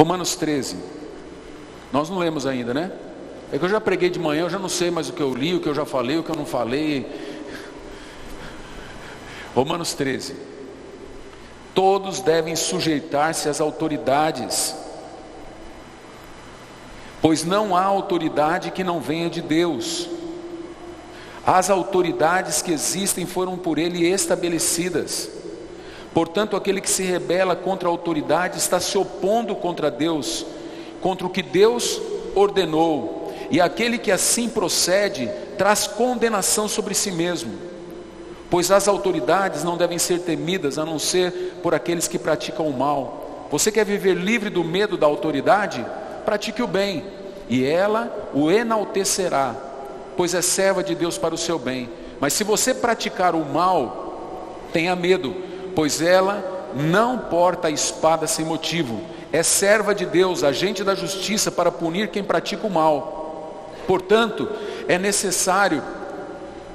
Romanos 13. Nós não lemos ainda, né? É que eu já preguei de manhã, eu já não sei mais o que eu li, o que eu já falei, o que eu não falei. Romanos 13. Todos devem sujeitar-se às autoridades, pois não há autoridade que não venha de Deus. As autoridades que existem foram por Ele estabelecidas. Portanto, aquele que se rebela contra a autoridade está se opondo contra Deus, contra o que Deus ordenou. E aquele que assim procede traz condenação sobre si mesmo, pois as autoridades não devem ser temidas, a não ser por aqueles que praticam o mal. Você quer viver livre do medo da autoridade? Pratique o bem, e ela o enaltecerá, pois é serva de Deus para o seu bem. Mas se você praticar o mal, tenha medo, pois ela não porta a espada sem motivo. É serva de Deus, agente da justiça para punir quem pratica o mal. Portanto, é necessário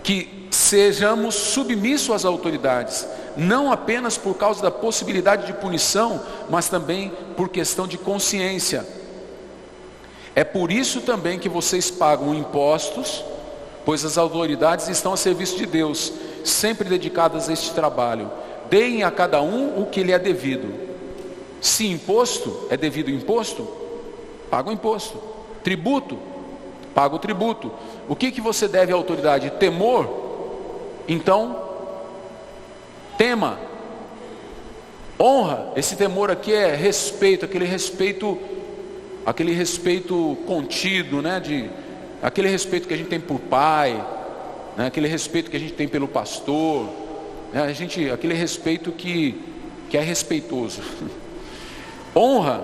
que sejamos submissos às autoridades, não apenas por causa da possibilidade de punição, mas também por questão de consciência. É por isso também que vocês pagam impostos, pois as autoridades estão a serviço de Deus, sempre dedicadas a este trabalho. Deem a cada um o que lhe é devido. Se imposto é devido imposto, paga o imposto. Tributo, paga o tributo. O que você deve à autoridade? Temor? Então, tema. Honra, esse temor aqui é respeito, aquele respeito contido, né? Aquele respeito que a gente tem por pai, né? Aquele respeito que a gente tem pelo pastor, né? Aquele respeito que é respeitoso. Honra.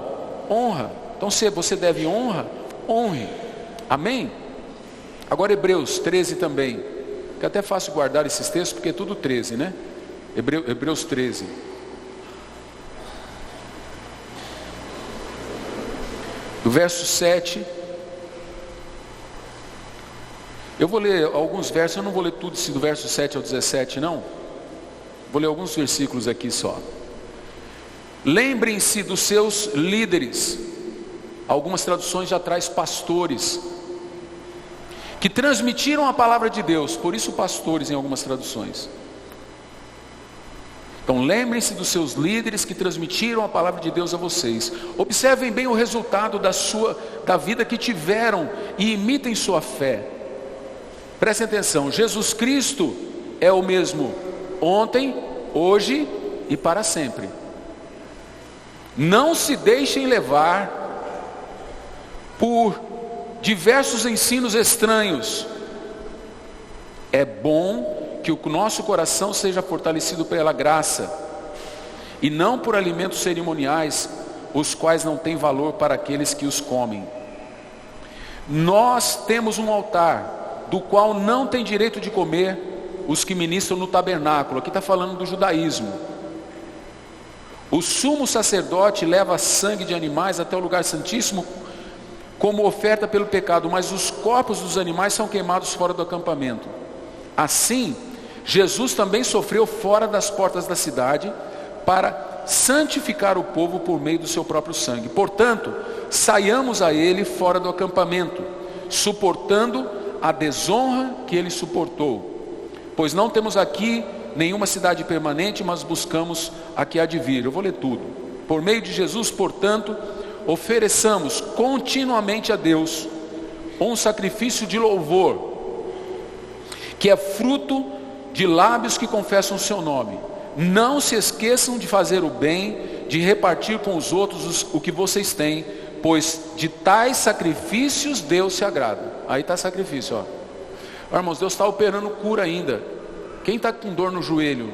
Então, se você deve honra, honre. Amém? Agora Hebreus 13 também, que é até fácil guardar esses textos, porque é tudo 13, né? Hebreus 13. Do verso 7. Eu vou ler alguns versos, eu não vou ler tudo do verso 7 ao 17 não. Vou ler alguns versículos aqui só. Lembrem-se dos seus líderes. Algumas traduções já traz pastores, que transmitiram a palavra de Deus, por isso pastores em algumas traduções. Então lembrem-se dos seus líderes que transmitiram a palavra de Deus a vocês. Observem bem o resultado da vida que tiveram e imitem sua fé. Prestem atenção, Jesus Cristo é o mesmo ontem, hoje e para sempre. Não se deixem levar por diversos ensinos estranhos. É bom que o nosso coração seja fortalecido pela graça, e não por alimentos cerimoniais, os quais não têm valor para aqueles que os comem. Nós temos um altar, do qual não tem direito de comer os que ministram no tabernáculo. Aqui está falando do judaísmo. O sumo sacerdote leva sangue de animais até o lugar santíssimo, como oferta pelo pecado, mas os corpos dos animais são queimados fora do acampamento. Assim, Jesus também sofreu fora das portas da cidade, para santificar o povo por meio do seu próprio sangue. Portanto, saiamos a ele fora do acampamento, suportando a desonra que ele suportou. Pois não temos aqui nenhuma cidade permanente, mas buscamos a que há de vir. Eu vou ler tudo. Por meio de Jesus, portanto, ofereçamos continuamente a Deus um sacrifício de louvor, que é fruto de lábios que confessam o seu nome. Não se esqueçam de fazer o bem, de repartir com os outros o que vocês têm, pois de tais sacrifícios Deus se agrada. Aí está sacrifício, ó. Irmãos, Deus está operando cura ainda. Quem está com dor no joelho?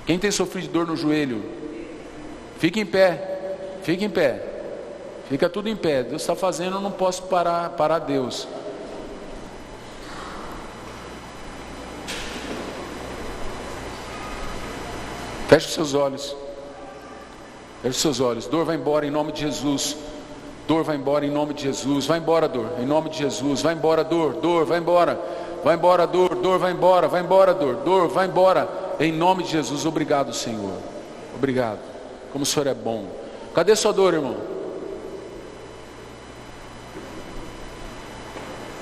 Quem tem sofrido de dor no joelho? Fique em pé. Fique em pé. Fica tudo em pé. Deus está fazendo, eu não posso parar Deus. Feche os seus olhos. Feche os seus olhos. Dor vai embora em nome de Jesus. Dor vai embora em nome de Jesus. Vai embora, dor, em nome de Jesus. Vai embora, dor, dor, vai embora. Vai embora, dor, dor, vai embora. Vai embora, dor, dor, vai embora. Em nome de Jesus. Obrigado, Senhor. Obrigado. Como o Senhor é bom. Cadê sua dor, irmão?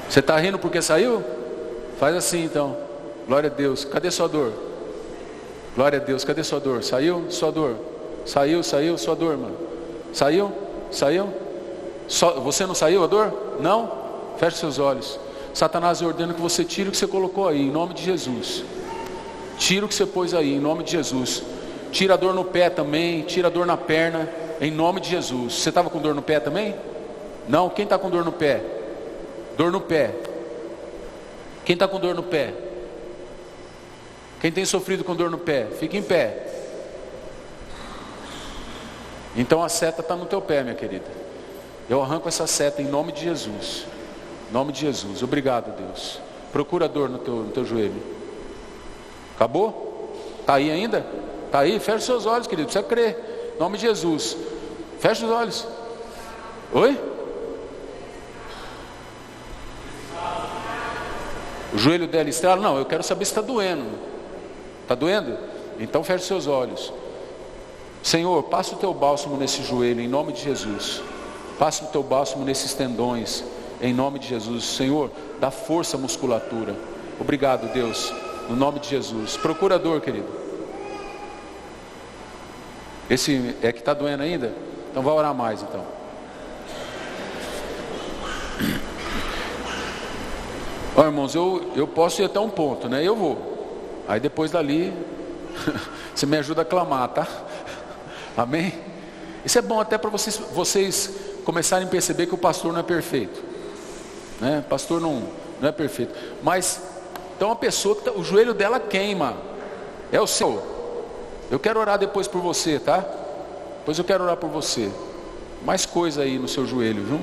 Você está rindo porque saiu? Faz assim então. Glória a Deus. Cadê sua dor? Glória a Deus. Cadê sua dor? Saiu? Sua dor? Saiu, sua dor, mano. Saiu? Você não saiu a dor? Não? Feche seus olhos. Satanás ordena que você tire o que você colocou aí, em nome de Jesus. Tira o que você pôs aí, em nome de Jesus. Tira a dor no pé também, tira a dor na perna, em nome de Jesus. Você estava com dor no pé também? Não? Quem está com dor no pé? Dor no pé. Quem está com dor no pé? Quem tem sofrido com dor no pé? Fica em pé. Então a seta está no teu pé, minha querida. Eu arranco essa seta em nome de Jesus. Em nome de Jesus. Obrigado, Deus. Procura a dor no teu joelho. Acabou? Está aí ainda? Está aí? Fecha os seus olhos, querido. Precisa crer. Em nome de Jesus. Fecha os olhos. Oi? O joelho dela estrala? Não, eu quero saber se está doendo. Está doendo? Então feche seus olhos. Senhor, passa o teu bálsamo nesse joelho, em nome de Jesus. Passa o teu bálsamo nesses tendões, em nome de Jesus. Senhor, dá força à musculatura. Obrigado, Deus, no nome de Jesus. Procura a dor, querido. Esse é que está doendo ainda? Então vai orar mais, então. Ó, irmãos, eu posso ir até um ponto, né? Eu vou. Aí depois dali, você me ajuda a clamar, tá? Amém? Isso é bom até para vocês começarem a perceber que o pastor não é perfeito, né? O pastor não é perfeito. Mas tem uma pessoa que o joelho dela queima. É o seu. Eu quero orar depois por você, tá? Depois eu quero orar por você. Mais coisa aí no seu joelho, viu?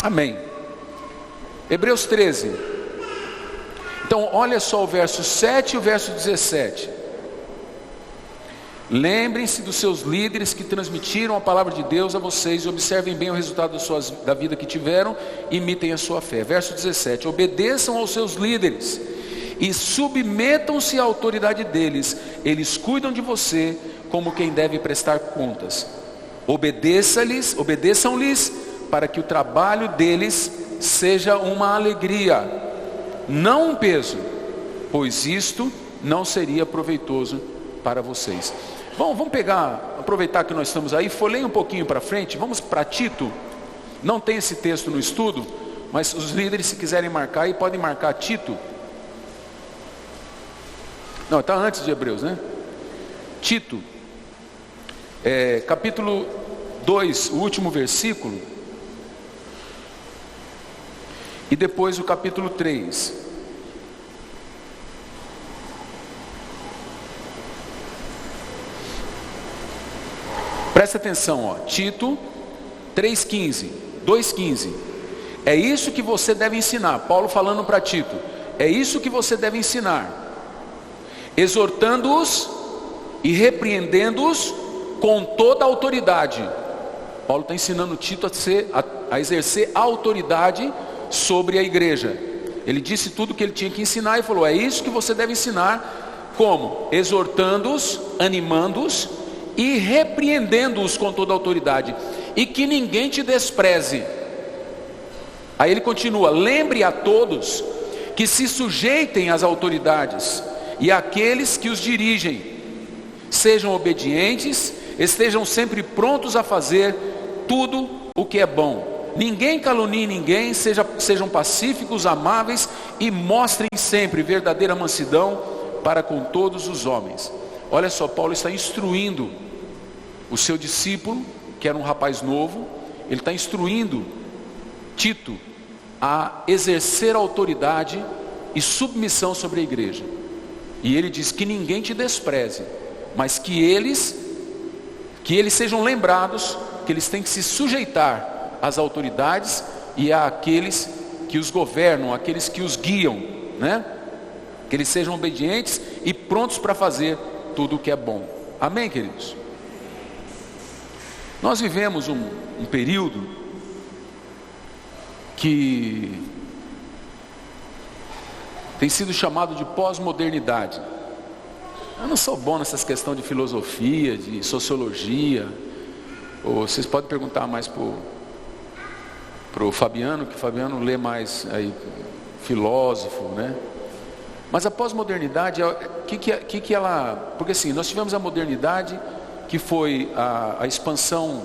Amém. Hebreus 13. Então olha só o verso 7 e o verso 17. Lembrem-se dos seus líderes que transmitiram a palavra de Deus a vocês e observem bem o resultado da vida que tiveram e imitem a sua fé. Verso 17. Obedeçam aos seus líderes e submetam-se à autoridade deles. Eles cuidam de você como quem deve prestar contas. Obedeçam-lhes para que o trabalho deles seja uma alegria, não um peso, pois isto não seria proveitoso para vocês. Bom, vamos aproveitar que nós estamos aí, folheia um pouquinho para frente, vamos para Tito. Não tem esse texto no estudo, mas os líderes, se quiserem marcar aí, podem marcar Tito. Não, está antes de Hebreus, né? Tito, capítulo 2, o último versículo, e depois o capítulo 3. Presta atenção, ó. Tito 3,15, 2,15. É isso que você deve ensinar. Paulo falando para Tito. É isso que você deve ensinar. Exortando-os e repreendendo-os com toda a autoridade. Paulo está ensinando Tito a exercer a autoridade sobre a igreja. Ele disse tudo o que ele tinha que ensinar e falou: é isso que você deve ensinar. Como? Exortando-os, animando-os e repreendendo-os com toda a autoridade, e que ninguém te despreze. Aí ele continua: lembre a todos que se sujeitem às autoridades e àqueles que os dirigem, sejam obedientes, estejam sempre prontos a fazer tudo o que é bom. Ninguém calunie ninguém, sejam pacíficos, amáveis e mostrem sempre verdadeira mansidão para com todos os homens. Olha só, Paulo está instruindo o seu discípulo, que era um rapaz novo, ele está instruindo Tito a exercer autoridade e submissão sobre a igreja. E ele diz que ninguém te despreze, mas que eles sejam lembrados que eles têm que se sujeitar às autoridades e àqueles que os governam, àqueles que os guiam, né? Que eles sejam obedientes e prontos para fazer tudo o que é bom. Amém, queridos? Nós vivemos um período que tem sido chamado de pós-modernidade. Eu não sou bom nessas questões de filosofia, de sociologia, Ou vocês podem perguntar mais pro Fabiano, que o Fabiano lê mais aí, filósofo, né? Mas a pós-modernidade, que ela... Porque assim, nós tivemos a modernidade, que foi a expansão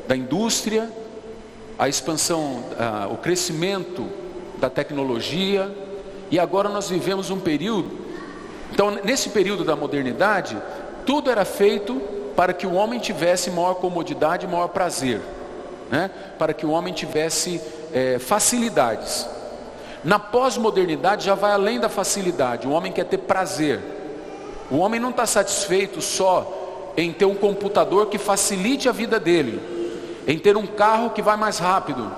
da indústria, a expansão, o crescimento da tecnologia, e agora nós vivemos um período... Então, nesse período da modernidade, tudo era feito para que o homem tivesse maior comodidade e maior prazer, né? Para que o homem tivesse facilidades. Na pós-modernidade já vai além da facilidade. O homem quer ter prazer. O homem não está satisfeito só em ter um computador que facilite a vida dele, em ter um carro que vai mais rápido.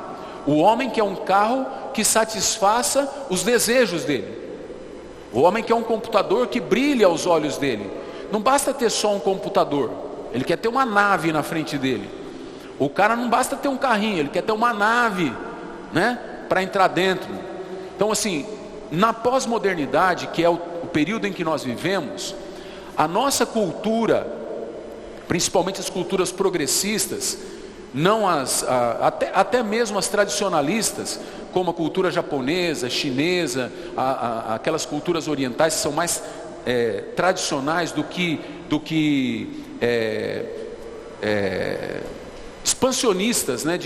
O homem quer um carro que satisfaça os desejos dele. O homem quer um computador que brilhe aos olhos dele. Não basta ter só um computador, ele quer ter uma nave na frente dele. O cara não basta ter um carrinho, ele quer ter uma nave, né, para entrar dentro. Então assim, na pós-modernidade, que é o período em que nós vivemos, a nossa cultura, principalmente as culturas progressistas, não até mesmo as tradicionalistas, como a cultura japonesa, chinesa, aquelas culturas orientais que são mais tradicionais do que expansionistas, né,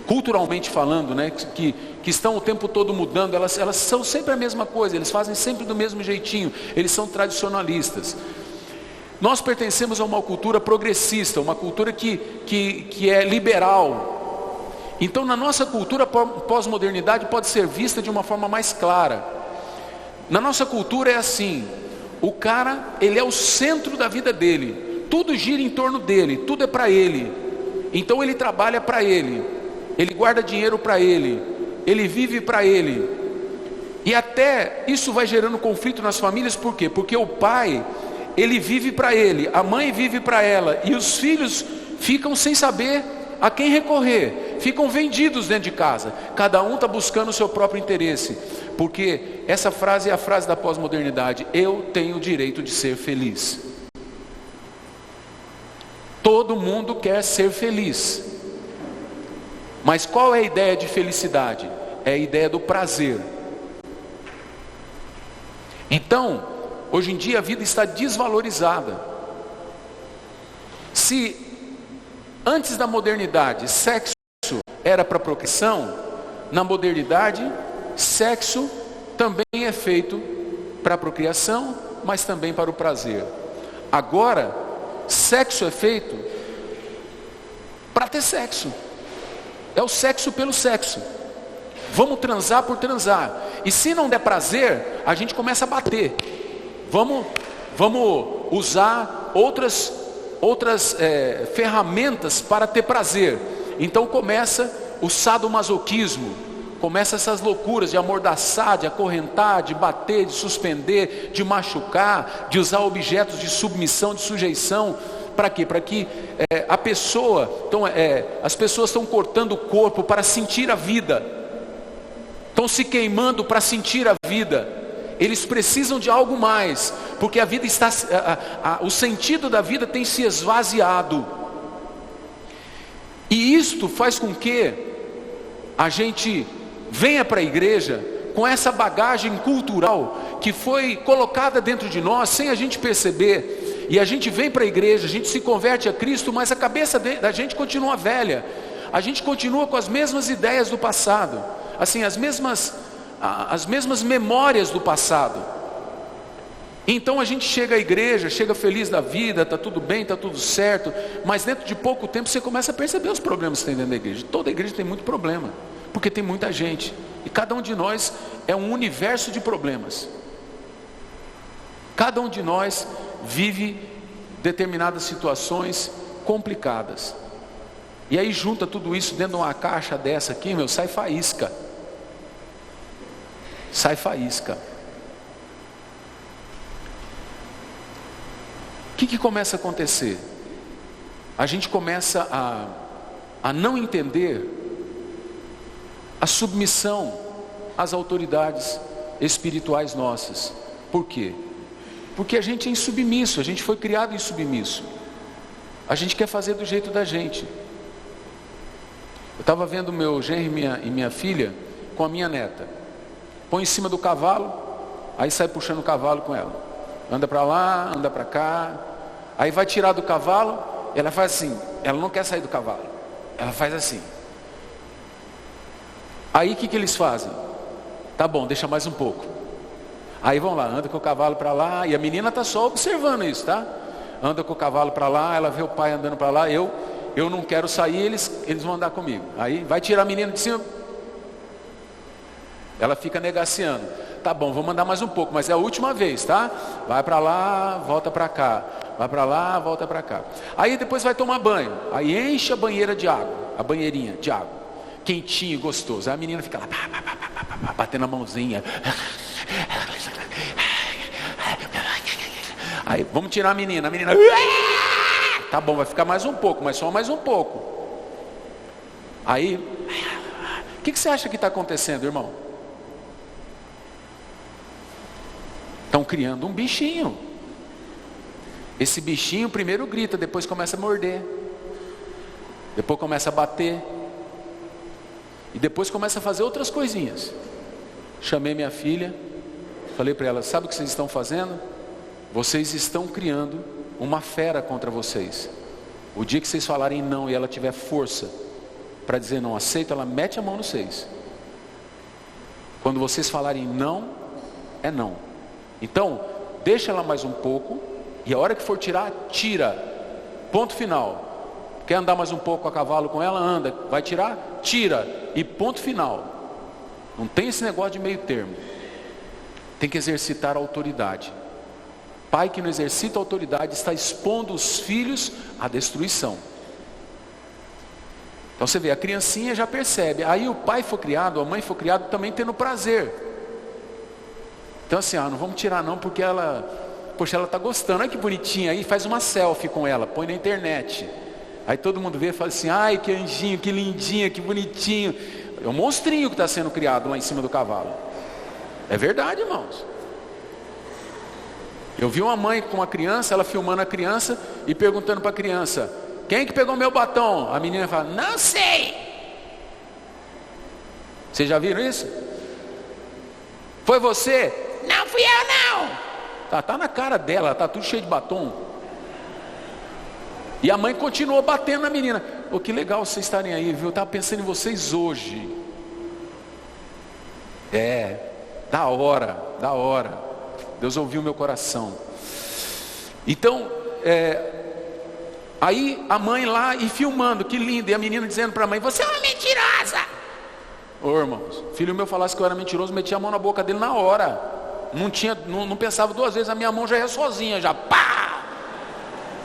culturalmente falando, né, que estão o tempo todo mudando, elas são sempre a mesma coisa, eles fazem sempre do mesmo jeitinho, eles são tradicionalistas. Nós pertencemos a uma cultura progressista, uma cultura que é liberal. Então na nossa cultura, a pós-modernidade pode ser vista de uma forma mais clara. Na nossa cultura é assim, o cara, ele é o centro da vida dele, tudo gira em torno dele, tudo é para ele. Então ele trabalha para ele, ele guarda dinheiro para ele, ele vive para ele. E até isso vai gerando conflito nas famílias, por quê? Porque o pai, ele vive para ele, a mãe vive para ela, e os filhos ficam sem saber a quem recorrer, ficam vendidos dentro de casa, cada um está buscando o seu próprio interesse, porque essa frase é a frase da pós-modernidade: eu tenho o direito de ser feliz. Todo mundo quer ser feliz, mas qual é a ideia de felicidade? É a ideia do prazer. Então, hoje em dia a vida está desvalorizada. Se antes da modernidade sexo era para procriação, na modernidade sexo também é feito para procriação, mas também para o prazer. Agora, sexo é feito para ter sexo. É o sexo pelo sexo. Vamos transar por transar. E se não der prazer, a gente começa a bater. Vamos usar outras ferramentas para ter prazer. Então começa o sadomasoquismo, começa essas loucuras de amordaçar, de acorrentar, de bater, de suspender, de machucar, de usar objetos de submissão, de sujeição. Para quê? Para que a pessoa, então, as pessoas estão cortando o corpo para sentir a vida, estão se queimando para sentir a vida. Eles precisam de algo mais, porque a vida está, o sentido da vida tem se esvaziado. E isto faz com que a gente venha para a igreja com essa bagagem cultural que foi colocada dentro de nós sem a gente perceber. E a gente vem para a igreja, a gente se converte a Cristo, mas a cabeça da gente continua velha. A gente continua com as mesmas ideias do passado, assim, as mesmas memórias do passado. Então a gente chega à igreja, chega feliz da vida, está tudo bem, está tudo certo, mas dentro de pouco tempo você começa a perceber os problemas que tem dentro da igreja. Toda igreja tem muito problema, porque tem muita gente, e cada um de nós é um universo de problemas. Cada um de nós vive determinadas situações complicadas. E aí junta tudo isso dentro de uma caixa dessa aqui, sai faísca. Sai faísca. O que começa a acontecer? A gente começa a não entender a submissão às autoridades espirituais nossas. Por quê? Porque a gente é insubmisso, a gente foi criado insubmisso. A gente quer fazer do jeito da gente. Eu estava vendo meu genro e minha filha com a minha neta. Põe em cima do cavalo, aí sai puxando o cavalo com ela. Anda para lá, anda para cá. Aí vai tirar do cavalo, ela faz assim. Ela não quer sair do cavalo. Ela faz assim. Aí o que eles fazem? Tá bom, deixa mais um pouco. Aí vão lá, anda com o cavalo para lá. E a menina está só observando isso, tá? Anda com o cavalo para lá, ela vê o pai andando para lá. Eu não quero sair, eles vão andar comigo. Aí vai tirar a menina de cima. Ela fica negaciando. Tá bom, vou mandar mais um pouco, mas é a última vez, tá? Vai para lá, volta para cá. Vai para lá, volta para cá. Aí depois vai tomar banho. Aí enche a banheira de água, a banheirinha de água. Quentinho, gostoso. Aí a menina fica lá, batendo a mãozinha. Aí vamos tirar a menina. Tá bom, vai ficar mais um pouco, mas só mais um pouco. Aí, o que você acha que está acontecendo, irmão? Estão criando um bichinho. Esse bichinho primeiro grita, depois começa a morder. Depois começa a bater. E depois começa a fazer outras coisinhas. Chamei minha filha, falei para ela, sabe o que vocês estão fazendo? Vocês estão criando uma fera contra vocês. O dia que vocês falarem não e ela tiver força para dizer não aceito, ela mete a mão nos seis. Quando vocês falarem não, é não. Então, deixa ela mais um pouco, e a hora que for tirar, tira. Ponto final. Quer andar mais um pouco a cavalo com ela? Anda. Vai tirar? Tira. E ponto final. Não tem esse negócio de meio termo. Tem que exercitar a autoridade. Pai que não exercita a autoridade está expondo os filhos à destruição. Então você vê, a criancinha já percebe. Aí o pai foi criado, a mãe foi criada também tendo prazer. Então assim, não vamos tirar não, porque ela está gostando. Olha que bonitinha aí, faz uma selfie com ela, põe na internet. Aí todo mundo vê e fala assim, ai que anjinho, que lindinha, que bonitinho. É um monstrinho que está sendo criado lá em cima do cavalo. É verdade, irmãos. Eu vi uma mãe com uma criança, ela filmando a criança e perguntando para a criança, quem que pegou meu batom? A menina fala, não sei. Vocês já viram isso? Foi você? Não fui eu não. Tá na cara dela, tá tudo cheio de batom. E a mãe continuou batendo na menina. Que legal vocês estarem aí, viu? Eu estava pensando em vocês hoje. Da hora. Deus ouviu meu coração. Então, aí a mãe lá e filmando, que lindo. E a menina dizendo para a mãe, você é uma mentirosa. Irmãos, filho meu falasse que eu era mentiroso, metia a mão na boca dele na hora. Não pensava duas vezes, a minha mão já ia sozinha, já pá!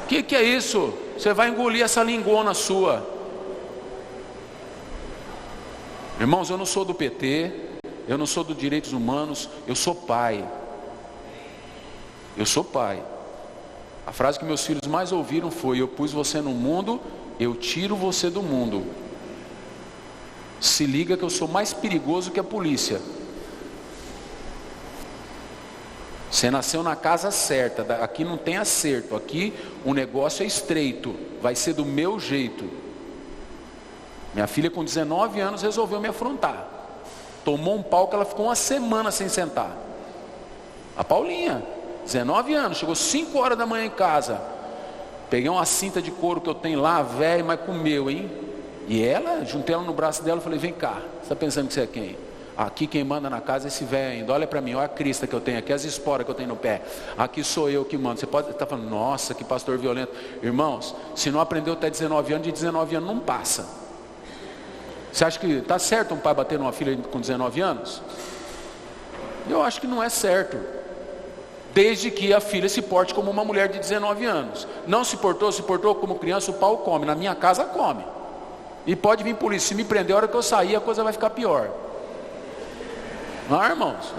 Que é isso? Você vai engolir essa lingona sua. Irmãos, eu não sou do PT, eu não sou dos direitos humanos, eu sou pai. Eu sou pai. A frase que meus filhos mais ouviram foi, eu pus você no mundo, eu tiro você do mundo. Se liga que eu sou mais perigoso que a polícia. Você nasceu na casa certa, aqui não tem acerto, aqui o negócio é estreito, vai ser do meu jeito. Minha filha com 19 anos resolveu me afrontar. Tomou um pau que ela ficou uma semana sem sentar. A Paulinha, 19 anos, chegou 5 horas da manhã em casa. Peguei uma cinta de couro que eu tenho lá, velho, mas comeu, hein? E ela, juntei ela no braço dela e falei, vem cá, você está pensando que você é quem? Aqui quem manda na casa é esse velho ainda, olha para mim, olha a crista que eu tenho aqui, as esporas que eu tenho no pé. Aqui sou eu que mando. Você pode estar falando, nossa, que pastor violento. Irmãos, se não aprendeu até 19 anos, de 19 anos não passa. Você acha que está certo um pai bater numa filha com 19 anos? Eu acho que não é certo. Desde que a filha se porte como uma mulher de 19 anos. Não se portou como criança, o pau come. Na minha casa come. E pode vir polícia. Se me prender a hora que eu sair, a coisa vai ficar pior. Não, irmãos,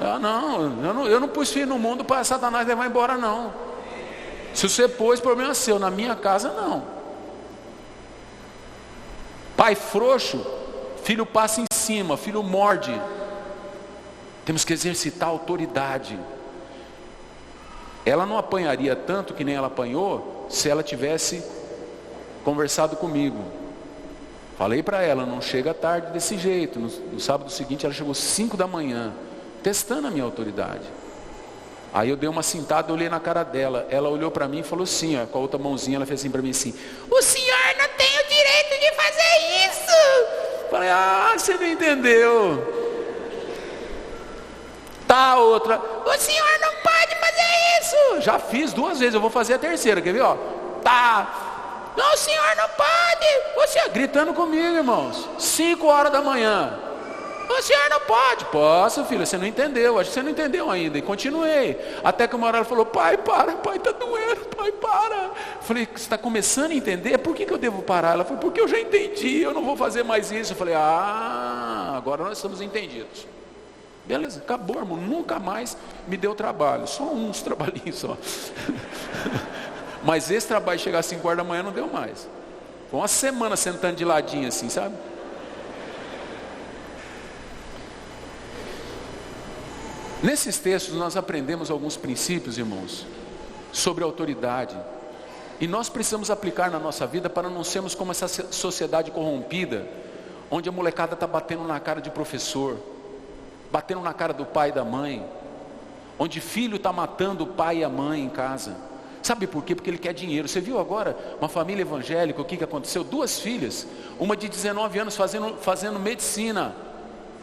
eu não pus filho no mundo para Satanás levar embora, não. Se você pôs, problema seu. Na minha casa, não. Pai frouxo, filho passa em cima, filho morde. Temos que exercitar a autoridade. Ela não apanharia tanto que nem ela apanhou se ela tivesse conversado comigo. Falei para ela, não chega tarde desse jeito. No sábado seguinte ela chegou 5 da manhã, testando a minha autoridade. Aí eu dei uma cintada, olhei na cara dela. Ela olhou para mim e falou assim, ó, com a outra mãozinha, ela fez assim para mim assim: o senhor não tem o direito de fazer isso. Falei: ah, você não entendeu. Tá, a outra: o senhor não pode fazer isso. Já fiz 2 vezes, eu vou fazer a terceira, quer ver, ó? Tá. Não, o senhor não pode. O senhor, gritando comigo, irmãos, 5 horas da manhã. O senhor não pode. Posso, filha, você não entendeu, acho que você não entendeu ainda. E continuei, até que uma hora ela falou: pai, para, pai, tá doendo, pai, para. Falei: você está começando a entender? Por que eu devo parar? Ela falou: porque eu já entendi, eu não vou fazer mais isso. Eu falei: ah, agora nós estamos entendidos. Beleza, acabou, irmão, nunca mais me deu trabalho, só uns trabalhinhos só. Mas esse trabalho de chegar às 5 horas da manhã não deu mais. Foi uma semana sentando de ladinho assim, sabe? Nesses textos nós aprendemos alguns princípios, irmãos, sobre autoridade. E nós precisamos aplicar na nossa vida para não sermos como essa sociedade corrompida, onde a molecada está batendo na cara de professor, batendo na cara do pai e da mãe, onde filho está matando o pai e a mãe em casa. Sabe por quê? Porque ele quer dinheiro. Você viu agora uma família evangélica, o que aconteceu? 2 filhas, uma de 19 anos fazendo medicina,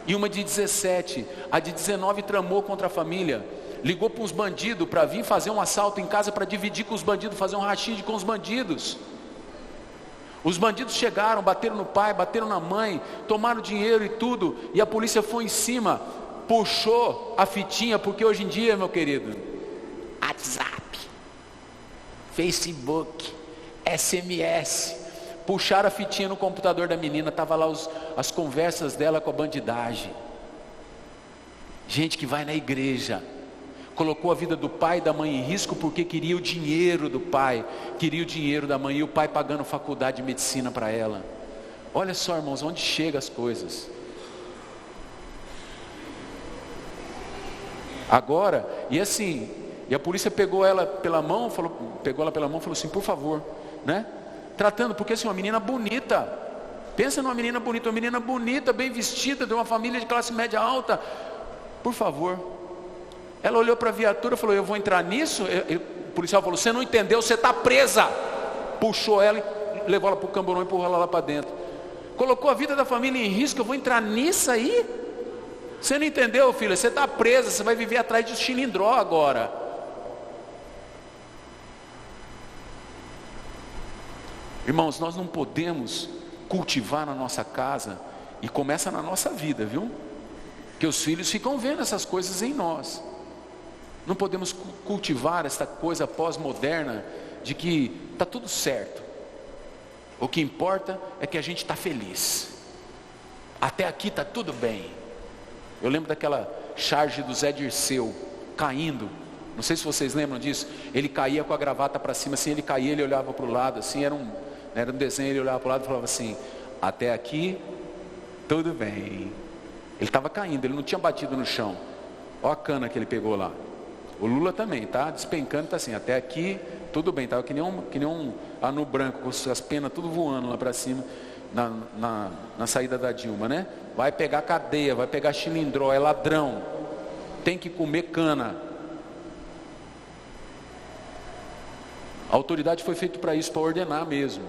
e uma de 17, a de 19 tramou contra a família, ligou para uns bandidos para vir fazer um assalto em casa, para dividir com os bandidos, fazer um rachide com os bandidos. Os bandidos chegaram, bateram no pai, bateram na mãe, tomaram dinheiro e tudo, e a polícia foi em cima, puxou a fitinha, porque hoje em dia, meu querido, WhatsApp, Facebook, SMS, puxaram a fitinha no computador da menina, estava lá as conversas dela com a bandidagem. Gente que vai na igreja, colocou a vida do pai e da mãe em risco, porque queria o dinheiro do pai, queria o dinheiro da mãe, e o pai pagando faculdade de medicina para ela. Olha só, irmãos, onde chegam as coisas. Agora, e assim, e a polícia pegou ela pela mão, falou assim: por favor, né? Tratando, porque assim, uma menina bonita, pensa numa menina bonita, bem vestida, de uma família de classe média alta, por favor. Ela olhou para a viatura e falou: eu vou entrar nisso? O policial falou: você não entendeu, você está presa. Puxou ela e levou ela para o camburão e empurrou ela lá para dentro. Colocou a vida da família em risco, eu vou entrar nisso aí? Você não entendeu, filha, você está presa, você vai viver atrás de chilindró agora. Irmãos, nós não podemos cultivar na nossa casa, e começa na nossa vida, viu? Que os filhos ficam vendo essas coisas em nós. Não podemos cultivar essa coisa pós-moderna de que está tudo certo. O que importa é que a gente está feliz. Até aqui está tudo bem. Eu lembro daquela charge do Zé Dirceu caindo. Não sei se vocês lembram disso. Ele caía com a gravata para cima, assim, ele caía, ele olhava para o lado, assim, era um desenho, ele olhava para o lado e falava assim: até aqui tudo bem. Ele estava caindo, ele não tinha batido no chão. Olha a cana que ele pegou lá. O Lula também, tá despencando, tá assim, até aqui tudo bem. Estava que nem um anu branco, com as penas tudo voando lá para cima, na saída da Dilma, né? Vai pegar cadeia, vai pegar chilindró, é ladrão, tem que comer cana. A autoridade foi feita para isso, para ordenar mesmo.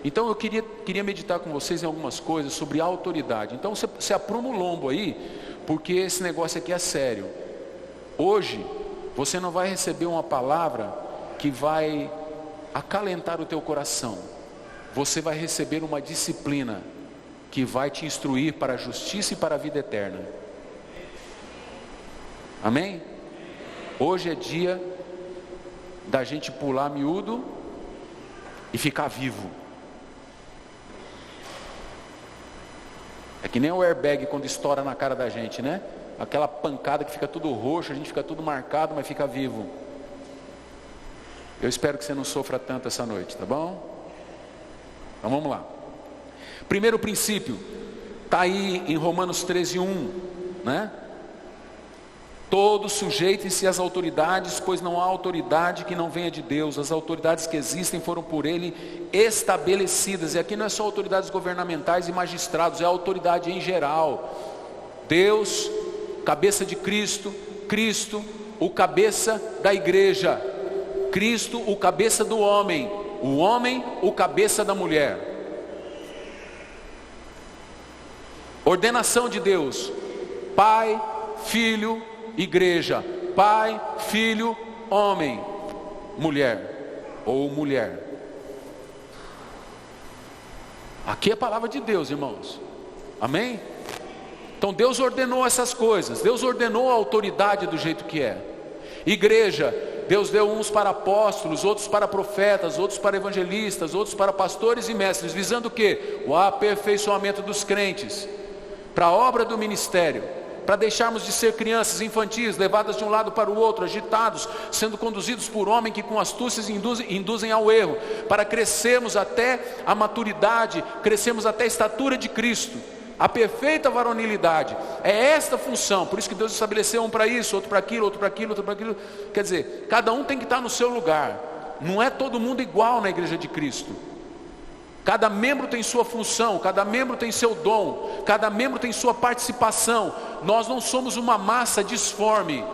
Então eu queria meditar com vocês em algumas coisas sobre a autoridade. Então você apruma o lombo aí, porque esse negócio aqui é sério. Hoje você não vai receber uma palavra que vai acalentar o teu coração. Você vai receber uma disciplina que vai te instruir para a justiça e para a vida eterna. Amém? Hoje é dia da gente pular miúdo e ficar vivo. É que nem o airbag quando estoura na cara da gente, né? Aquela pancada que fica tudo roxo, a gente fica tudo marcado, mas fica vivo. Eu espero que você não sofra tanto essa noite, tá bom? Então vamos lá. Primeiro princípio, está aí em Romanos 13:1, né? Todos sujeitem-se às autoridades, pois não há autoridade que não venha de Deus. As autoridades que existem foram por Ele estabelecidas. E aqui não é só autoridades governamentais e magistrados, é a autoridade em geral. Deus, cabeça de Cristo, Cristo, o cabeça da igreja, Cristo, o cabeça do homem, o homem, o cabeça da mulher. Ordenação de Deus: Pai, Filho, igreja. Pai, filho, homem, mulher ou mulher. Aqui é a palavra de Deus, irmãos. Amém? Então Deus ordenou essas coisas. Deus ordenou a autoridade do jeito que é. Igreja, Deus deu uns para apóstolos, outros para profetas, outros para evangelistas, outros para pastores e mestres, visando o quê? O aperfeiçoamento dos crentes, para a obra do ministério, para deixarmos de ser crianças infantis, levadas de um lado para o outro, agitados, sendo conduzidos por homem que com astúcias induzem ao erro, para crescermos até a maturidade, crescermos até a estatura de Cristo, a perfeita varonilidade. É esta função, por isso que Deus estabeleceu um para isso, outro para aquilo, outro para aquilo, outro para aquilo. Quer dizer, cada um tem que estar no seu lugar. Não é todo mundo igual na igreja de Cristo. Cada membro tem sua função, cada membro tem seu dom, cada membro tem sua participação. Nós não somos uma massa disforme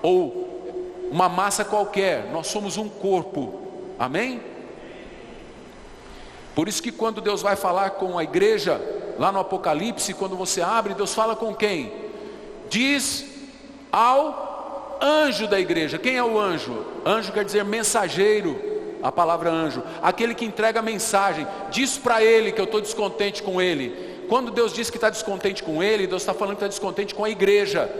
ou uma massa qualquer, nós somos um corpo. Amém? Por isso que quando Deus vai falar com a igreja, lá no Apocalipse, quando você abre, Deus fala com quem? Diz ao anjo da igreja. Quem é o anjo? Anjo quer dizer mensageiro. A palavra anjo, aquele que entrega a mensagem. Diz para ele que eu estou descontente com ele. Quando Deus diz que está descontente com ele, Deus está falando que está descontente com a igreja.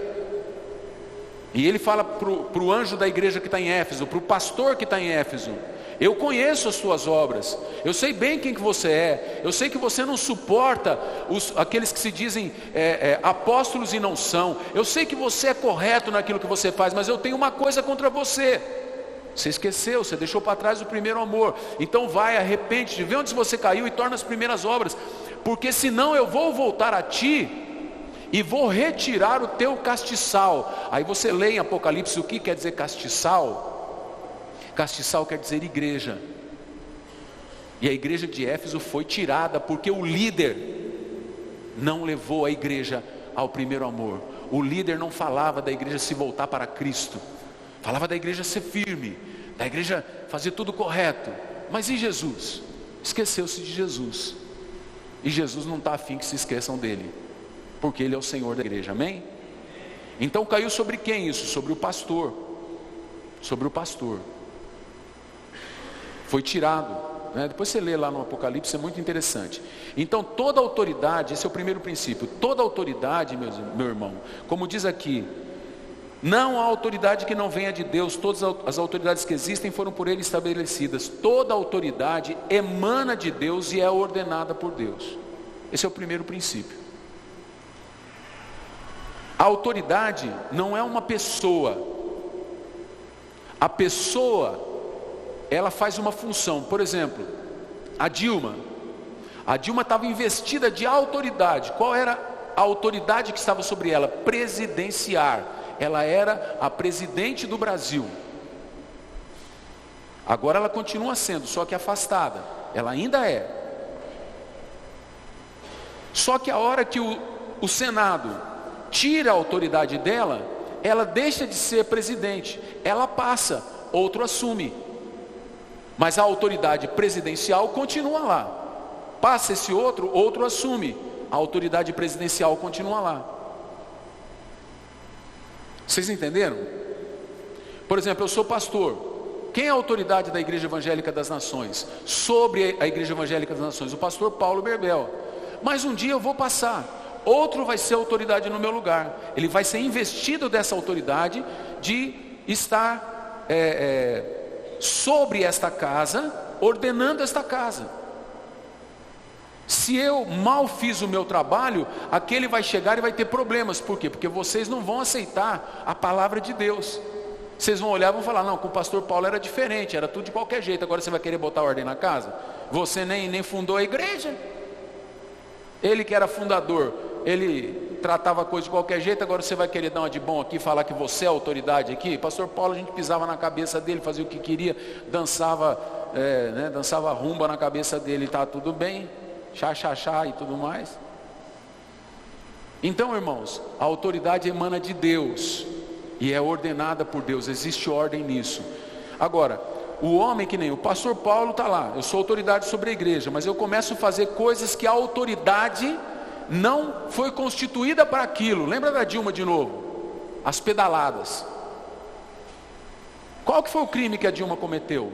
E ele fala para o anjo da igreja que está em Éfeso, para o pastor que está em Éfeso: eu conheço as suas obras, eu sei bem quem que você é, eu sei que você não suporta aqueles que se dizem apóstolos e não são, eu sei que você é correto naquilo que você faz, mas eu tenho uma coisa contra você. Você esqueceu, você deixou para trás o primeiro amor. Então vai, arrepende-te, vê onde você caiu e torna as primeiras obras, porque senão eu vou voltar a ti e vou retirar o teu castiçal. Aí você lê em Apocalipse o que quer dizer castiçal. Castiçal quer dizer igreja. E a igreja de Éfeso foi tirada porque o líder não levou a igreja ao primeiro amor. O líder não falava da igreja se voltar para Cristo, falava da igreja ser firme, da igreja fazer tudo correto. Mas e Jesus? Esqueceu-se de Jesus. E Jesus não está afim que se esqueçam dele, porque ele é o Senhor da igreja, amém? Então caiu sobre quem isso? Sobre o pastor. Sobre o pastor. Foi tirado, né? Depois você lê lá no Apocalipse, é muito interessante. Então toda autoridade, esse é o primeiro princípio, toda autoridade, meu irmão, como diz aqui, não há autoridade que não venha de Deus. Todas as autoridades que existem foram por Ele estabelecidas. Toda autoridade emana de Deus e é ordenada por Deus. Esse é o primeiro princípio. A autoridade não é uma pessoa. A pessoa, ela faz uma função. Por exemplo, a Dilma estava investida de autoridade. Qual era a autoridade que estava sobre ela? Presidenciar. Ela era a presidente do Brasil. Agora ela continua sendo, só que afastada. Ela ainda é. Só que a hora que o Senado tira a autoridade dela, ela deixa de ser presidente. Ela passa, outro assume. Mas a autoridade presidencial continua lá. Passa esse outro, outro assume. A autoridade presidencial continua lá. Vocês entenderam? Por exemplo, eu sou pastor. Quem é a autoridade da Igreja Evangélica das Nações? Sobre a Igreja Evangélica das Nações? O pastor Paulo Berbel. Mas um dia eu vou passar. Outro vai ser autoridade no meu lugar. Ele vai ser investido dessa autoridade de estar sobre esta casa, ordenando esta casa. Se eu mal fiz o meu trabalho, aquele vai chegar e vai ter problemas. Por quê? Porque vocês não vão aceitar a palavra de Deus. Vocês vão olhar e vão falar: não, com o pastor Paulo era diferente, era tudo de qualquer jeito. Agora você vai querer botar ordem na casa? Você nem fundou a igreja. Ele que era fundador, ele tratava a coisa de qualquer jeito, agora você vai querer dar uma de bom aqui, falar que você é a autoridade aqui? Pastor Paulo, a gente pisava na cabeça dele, fazia o que queria, dançava rumba na cabeça dele, tá tudo bem, chá e tudo mais. Então, irmãos, a autoridade emana de Deus e é ordenada por Deus, existe ordem nisso. Agora, o homem que nem o pastor Paulo está lá, eu sou autoridade sobre a igreja, mas eu começo a fazer coisas que a autoridade não foi constituída para aquilo. Lembra da Dilma de novo? As pedaladas. Qual que foi o crime que a Dilma cometeu?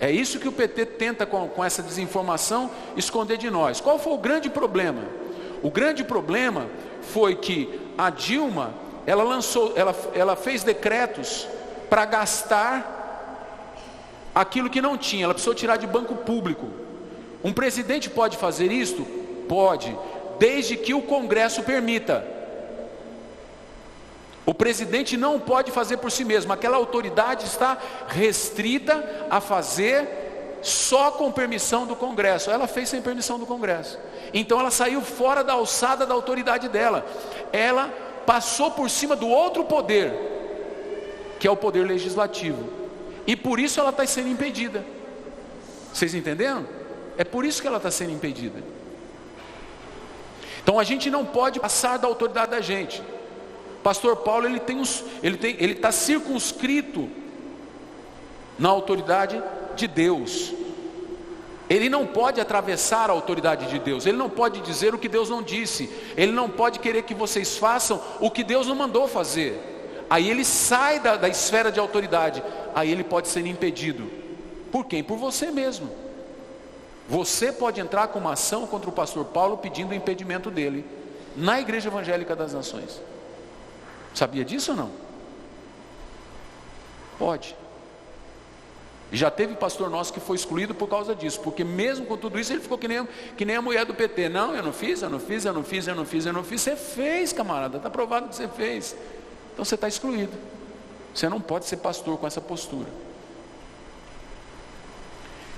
É isso que o PT tenta com essa desinformação esconder de nós. Qual foi o grande problema? O grande problema foi que a Dilma, ela fez decretos para gastar aquilo que não tinha, ela precisou tirar de banco público. Um presidente pode fazer isto? Pode, desde que o Congresso permita. O presidente não pode fazer por si mesmo, aquela autoridade está restrita a fazer só com permissão do Congresso. Ela fez sem permissão do Congresso, então ela saiu fora da alçada da autoridade dela, ela passou por cima do outro poder, que é o poder legislativo. E por isso ela está sendo impedida. Vocês entenderam? É por isso que ela está sendo impedida. Então a gente não pode passar da autoridade da gente. Pastor Paulo, ele está circunscrito na autoridade de Deus. Ele não pode atravessar a autoridade de Deus. Ele não pode dizer o que Deus não disse. Ele não pode querer que vocês façam o que Deus não mandou fazer. Aí ele sai da esfera de autoridade. Aí ele pode ser impedido. Por quem? Por você mesmo. Você pode entrar com uma ação contra o pastor Paulo pedindo o impedimento dele na Igreja Evangélica das Nações. Sabia disso ou não? Pode. E já teve pastor nosso que foi excluído por causa disso, porque mesmo com tudo isso ele ficou que nem a mulher do PT. Não, eu não fiz. Você fez, camarada, está provado que você fez. Então você está excluído. Você não pode ser pastor com essa postura.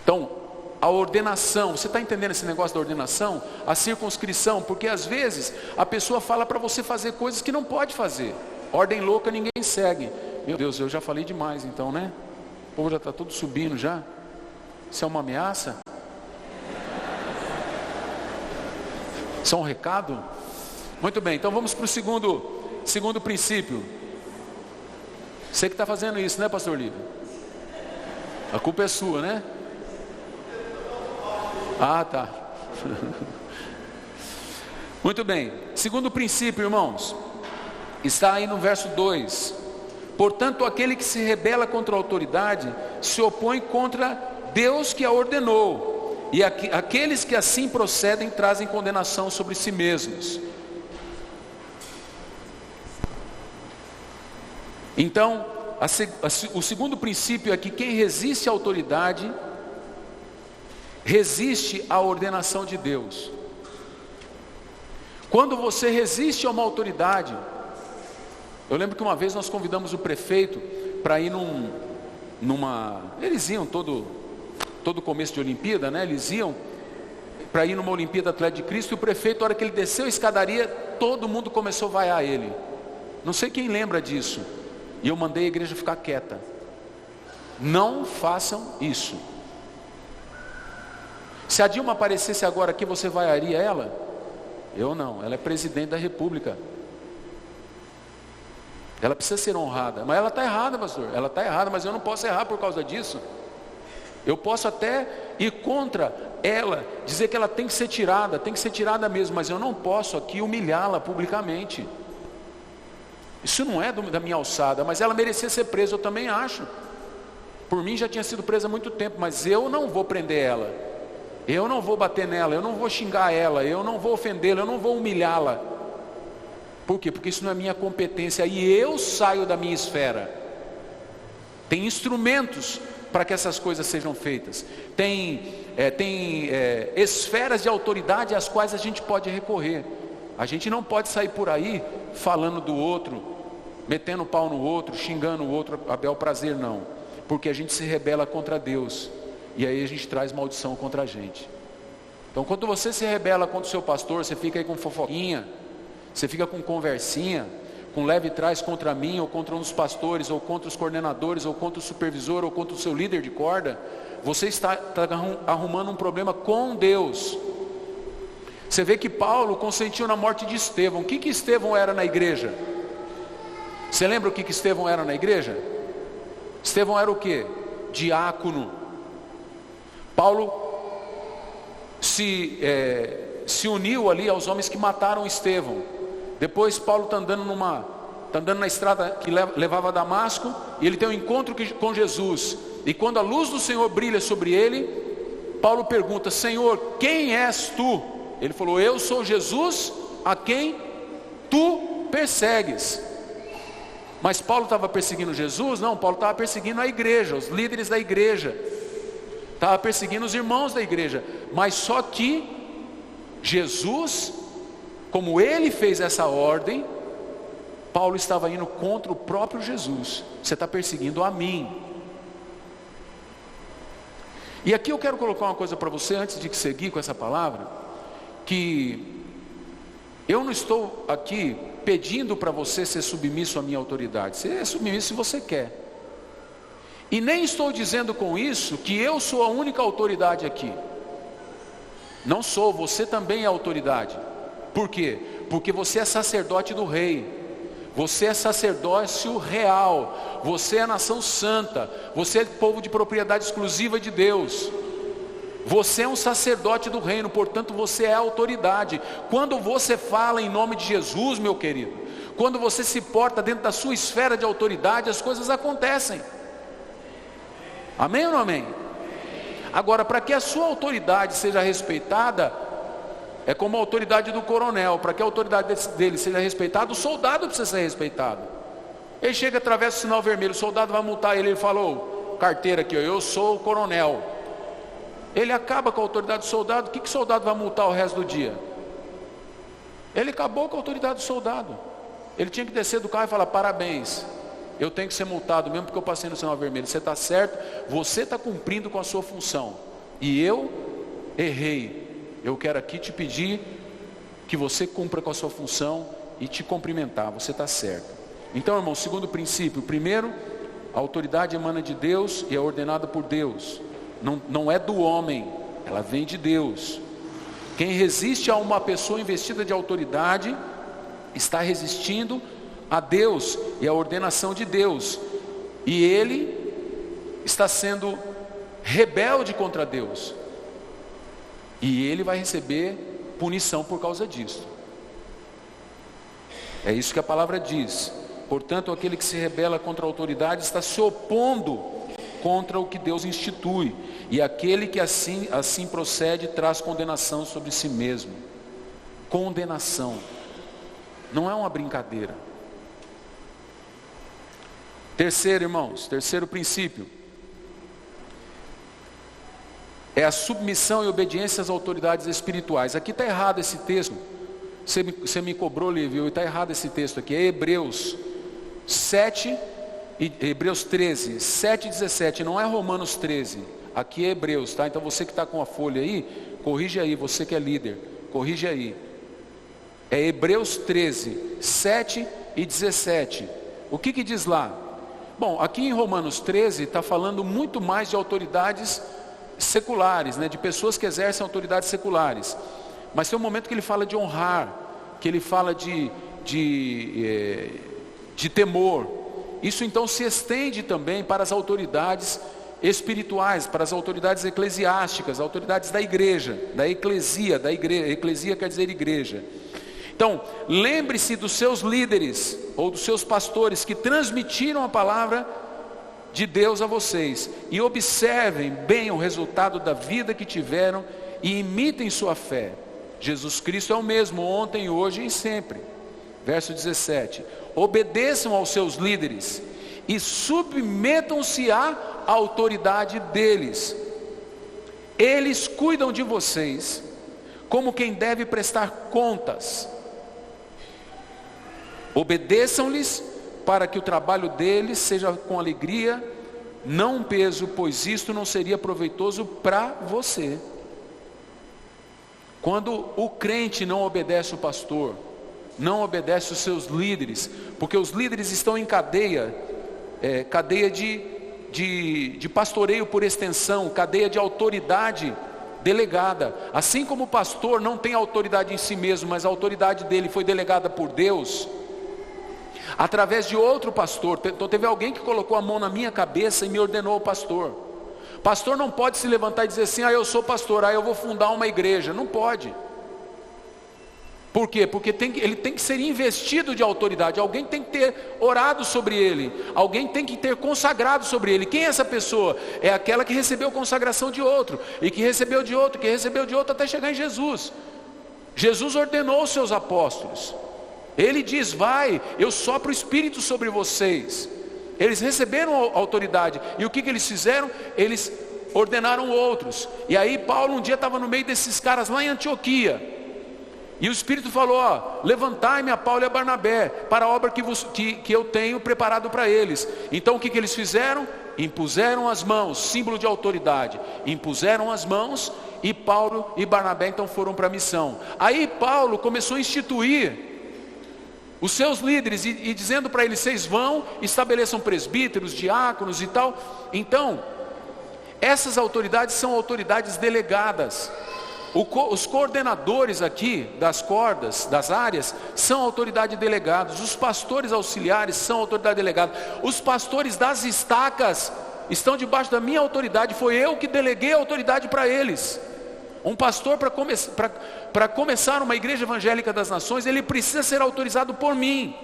Então, a ordenação, você está entendendo esse negócio da ordenação? A circunscrição, porque às vezes a pessoa fala para você fazer coisas que não pode fazer. Ordem louca ninguém segue. Meu Deus, eu já falei demais então, né? O povo já está tudo subindo já. Isso é uma ameaça? Isso é um recado? Muito bem, então vamos para o segundo princípio. Você que está fazendo isso, né, pastor Lívio? A culpa é sua, né? Ah, tá. Muito bem. Segundo princípio, irmãos, está aí no verso 2. Portanto, aquele que se rebela contra a autoridade se opõe contra Deus que a ordenou, e aqueles que assim procedem trazem condenação sobre si mesmos. Então, o segundo princípio é que quem resiste à autoridade resiste à ordenação de Deus. Quando você resiste a uma autoridade, eu lembro que uma vez nós convidamos o prefeito para ir eles iam todo começo de Olimpíada, né? Eles iam para ir numa Olimpíada Atlético de Cristo, e o prefeito, a hora que ele desceu a escadaria, todo mundo começou a vaiar ele. Não sei quem lembra disso. E eu mandei a igreja ficar quieta. Não façam isso. Se a Dilma aparecesse agora aqui, você vaiaria ela? Eu não, ela é presidente da república. Ela precisa ser honrada. Mas ela está errada, pastor. Ela está errada, mas eu não posso errar por causa disso. Eu posso até ir contra ela, dizer que ela tem que ser tirada mesmo, mas eu não posso aqui humilhá-la publicamente. Isso não é da minha alçada, mas ela merecia ser presa, eu também acho. Por mim já tinha sido presa há muito tempo, mas eu não vou prender ela. Eu não vou bater nela, eu não vou xingar ela, eu não vou ofendê-la, eu não vou humilhá-la. Por quê? Porque isso não é minha competência e eu saio da minha esfera. Tem instrumentos para que essas coisas sejam feitas. Tem esferas de autoridade às quais a gente pode recorrer. A gente não pode sair por aí falando do outro, metendo o pau no outro, xingando o outro a bel prazer, não. Porque a gente se rebela contra Deus. E aí a gente traz maldição contra a gente. Então quando você se rebela contra o seu pastor, você fica aí com fofoquinha, você fica com conversinha, com leve trás contra mim, ou contra um dos pastores, ou contra os coordenadores, ou contra o supervisor, ou contra o seu líder de corda, você está arrumando um problema com Deus. Você vê que Paulo consentiu na morte de Estevão. O que Estevão era na igreja? Você lembra o que Estevão era na igreja? Estevão era o quê? Diácono. Paulo se uniu ali aos homens que mataram Estevão. Depois Paulo está andando na estrada que levava a Damasco, e ele tem um encontro com Jesus. E quando a luz do Senhor brilha sobre ele, Paulo pergunta: Senhor, quem és tu? Ele falou: eu sou Jesus a quem tu persegues. Mas Paulo estava perseguindo Jesus? Não, Paulo estava perseguindo a igreja, os líderes da igreja, estava perseguindo os irmãos da igreja. Mas só que Jesus, como ele fez essa ordem, Paulo estava indo contra o próprio Jesus. Você está perseguindo a mim. E aqui eu quero colocar uma coisa para você, antes de seguir com essa palavra, que eu não estou aqui pedindo para você ser submisso à minha autoridade. Você é submisso se você quer. E nem estou dizendo com isso que eu sou a única autoridade aqui. Não sou, você também é autoridade. Por quê? Porque você é sacerdote do rei. Você é sacerdócio real. Você é nação santa. Você é povo de propriedade exclusiva de Deus. Você é um sacerdote do reino, portanto você é autoridade. Quando você fala em nome de Jesus, meu querido, quando você se porta dentro da sua esfera de autoridade, as coisas acontecem. Amém ou não amém? Agora, para que a sua autoridade seja respeitada, é como a autoridade do coronel. Para que a autoridade dele seja respeitada, o soldado precisa ser respeitado. Ele chega, atravessa o sinal vermelho, o soldado vai multar ele, ele falou: carteira aqui, eu sou o coronel. Ele acaba com a autoridade do soldado. O que o soldado vai multar o resto do dia? Ele acabou com a autoridade do soldado. Ele tinha que descer do carro e falar: parabéns, eu tenho que ser multado mesmo porque eu passei no sinal vermelho. Você está certo, você está cumprindo com a sua função, e eu errei. Eu quero aqui te pedir que você cumpra com a sua função e te cumprimentar. Você está certo. Então, irmão, segundo princípio: primeiro, a autoridade emana de Deus e é ordenada por Deus. Não é do homem, ela vem de Deus. Quem resiste a uma pessoa investida de autoridade está resistindo a Deus e à ordenação de Deus, e ele está sendo rebelde contra Deus, e ele vai receber punição por causa disso. É isso que a palavra diz. Portanto, aquele que se rebela contra a autoridade está se opondo contra o que Deus institui, e aquele que assim procede traz condenação sobre si mesmo. Condenação não é uma brincadeira. Terceiro, irmãos, terceiro princípio é a submissão e obediência às autoridades espirituais. Aqui está errado esse texto. Você me cobrou, Lívio, está errado esse texto aqui. É Hebreus 7, Hebreus 13, 7 e 17, não é Romanos 13, aqui é Hebreus, tá? Então você que está com a folha aí, corrige aí, você que é líder, corrige aí. É Hebreus 13, 7 e 17. O que diz lá? Bom, aqui em Romanos 13 está falando muito mais de autoridades seculares, né? De pessoas que exercem autoridades seculares. Mas tem um momento que ele fala de honrar, que ele fala de temor. Isso então se estende também para as autoridades espirituais, para as autoridades eclesiásticas, autoridades da igreja, da eclesia, eclesia quer dizer igreja. Então, lembre-se dos seus líderes ou dos seus pastores que transmitiram a palavra de Deus a vocês, e observem bem o resultado da vida que tiveram e imitem sua fé. Jesus Cristo é o mesmo ontem, hoje e sempre. Verso 17: obedeçam aos seus líderes e submetam-se à autoridade deles. Eles cuidam de vocês como quem deve prestar contas. Obedeçam-lhes para que o trabalho deles seja com alegria, não um peso, pois isto não seria proveitoso para você. Quando o crente não obedece o pastor, não obedece os seus líderes, porque os líderes estão em cadeia de pastoreio por extensão, cadeia de autoridade delegada. Assim como o pastor não tem autoridade em si mesmo, mas a autoridade dele foi delegada por Deus, através de outro pastor. Então teve alguém que colocou a mão na minha cabeça e me ordenou pastor. Pastor não pode se levantar e dizer assim: eu sou pastor, eu vou fundar uma igreja. Não pode. Por quê? Porque ele tem que ser investido de autoridade. Alguém tem que ter orado sobre ele. Alguém tem que ter consagrado sobre ele. Quem é essa pessoa? É aquela que recebeu consagração de outro, e que recebeu de outro, que recebeu de outro, até chegar em Jesus. Jesus ordenou os seus apóstolos. Ele diz: vai, eu sopro o Espírito sobre vocês. Eles receberam autoridade. E o que eles fizeram? Eles ordenaram outros. E aí Paulo um dia estava no meio desses caras lá em Antioquia, e o Espírito falou: levantai-me a Paulo e a Barnabé para a obra que eu tenho preparado para eles. Então o que eles fizeram? Impuseram as mãos, símbolo de autoridade. Impuseram as mãos, e Paulo e Barnabé então foram para a missão. Aí Paulo começou a instituir os seus líderes, e dizendo para eles: vocês vão, estabeleçam presbíteros, diáconos e tal. Então, essas autoridades são autoridades delegadas. Os coordenadores aqui das cordas, das áreas, são autoridade delegados. Os pastores auxiliares são autoridade delegada. Os pastores das estacas estão debaixo da minha autoridade. Foi eu que deleguei a autoridade para eles. Um pastor, para começar uma igreja evangélica das nações, ele precisa ser autorizado por mim.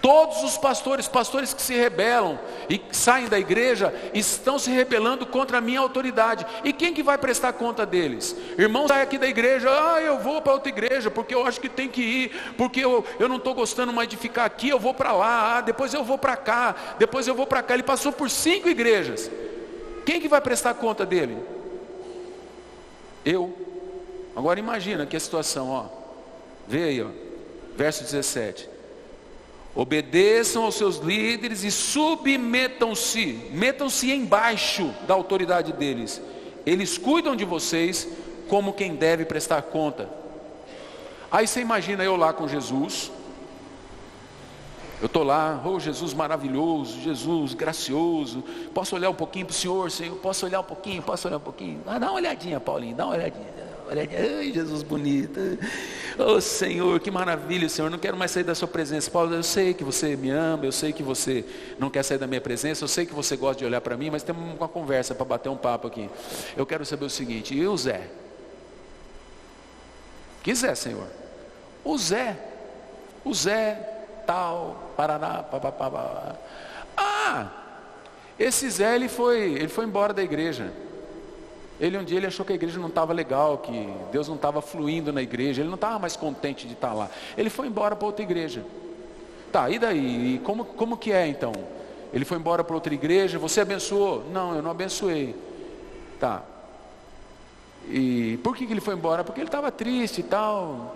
Todos os pastores que se rebelam e saem da igreja, estão se rebelando contra a minha autoridade. E quem que vai prestar conta deles? Irmão, sai aqui da igreja: eu vou para outra igreja, porque eu acho que tem que ir, porque eu não estou gostando mais de ficar aqui, eu vou para lá, depois eu vou para cá, depois eu vou para cá. Ele passou por 5 igrejas. Quem que vai prestar conta dele? Eu. Agora imagina que a situação, vê aí, verso 17. Obedeçam aos seus líderes e submetam-se, metam-se embaixo da autoridade deles. Eles cuidam de vocês como quem deve prestar conta. Aí você imagina eu lá com Jesus. Eu estou lá: Jesus maravilhoso, Jesus gracioso, posso olhar um pouquinho para o Senhor, Senhor? Posso olhar um pouquinho? Dá uma olhadinha, Paulinho, dá uma olhadinha. Ai, Jesus bonito. Senhor, que maravilha, Senhor, não quero mais sair da sua presença. Paulo, eu sei que você me ama, eu sei que você não quer sair da minha presença, eu sei que você gosta de olhar para mim, mas temos uma conversa para bater um papo aqui. Eu quero saber o seguinte: e o Zé? Que Zé, Senhor? O Zé tal, Paraná, papapá. Esse Zé, ele foi embora da igreja. Um dia ele achou que a igreja não estava legal, que Deus não estava fluindo na igreja, ele não estava mais contente de estar lá. Ele foi embora para outra igreja. Tá, e daí? E como que é então? Ele foi embora para outra igreja, você abençoou? Não, eu não abençoei. Tá. E por que ele foi embora? Porque ele estava triste e tal.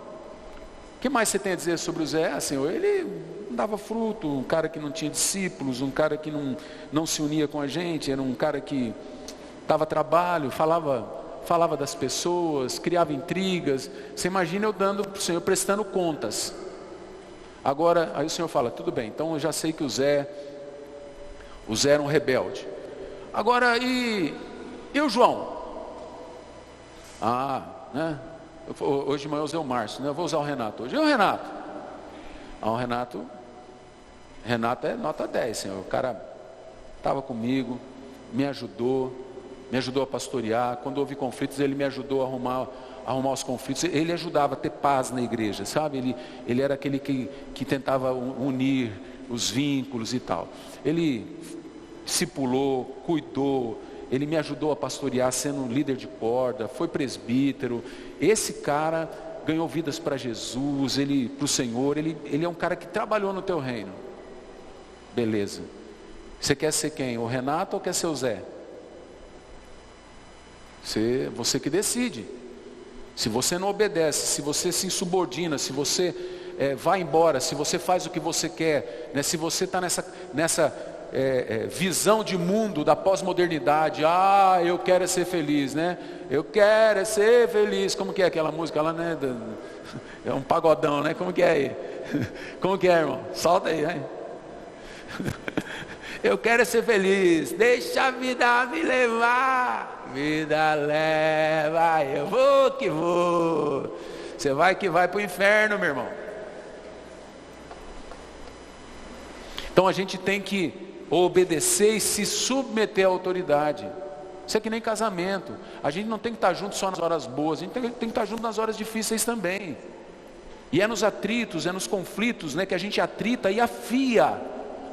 O que mais você tem a dizer sobre o Zé? Senhor, ele não dava fruto, um cara que não tinha discípulos, um cara que não se unia com a gente, era um cara que dava trabalho, falava das pessoas, criava intrigas. Você imagina eu dando para o Senhor, prestando contas. Agora, aí o Senhor fala: tudo bem, então eu já sei que o Zé era um rebelde. Agora, e o João? Né? Hoje de manhã eu usei o Márcio, né? Eu vou usar o Renato hoje. E o Renato? O Renato é nota 10, Senhor. O cara estava comigo, me ajudou a pastorear. Quando houve conflitos, ele me ajudou a arrumar os conflitos. Ele ajudava a ter paz na igreja, sabe? Ele era aquele que tentava unir os vínculos e tal. Ele discipulou, cuidou, ele me ajudou a pastorear sendo um líder de corda, foi presbítero. Esse cara ganhou vidas para Jesus, para o Senhor. Ele é um cara que trabalhou no teu reino. Beleza. Você quer ser quem? O Renato ou quer ser o Zé? Você que decide. Se você não obedece, se você se insubordina, se você vai embora, se você faz o que você quer, né? Se você está visão de mundo da pós-modernidade. Eu quero ser feliz, né? Eu quero ser feliz. Como que é aquela música lá, né? É um pagodão, né? Como que é aí? Como que é, irmão? Solta aí, né? Eu quero ser feliz, deixa a vida me levar, vida leva, eu vou que vou. Você vai que vai para o inferno, meu irmão. Então a gente tem que obedecer e se submeter à autoridade. Isso é que nem casamento. A gente não tem que estar junto só nas horas boas, a gente tem que estar junto nas horas difíceis também. E é nos atritos, é nos conflitos, né, que a gente atrita e afia.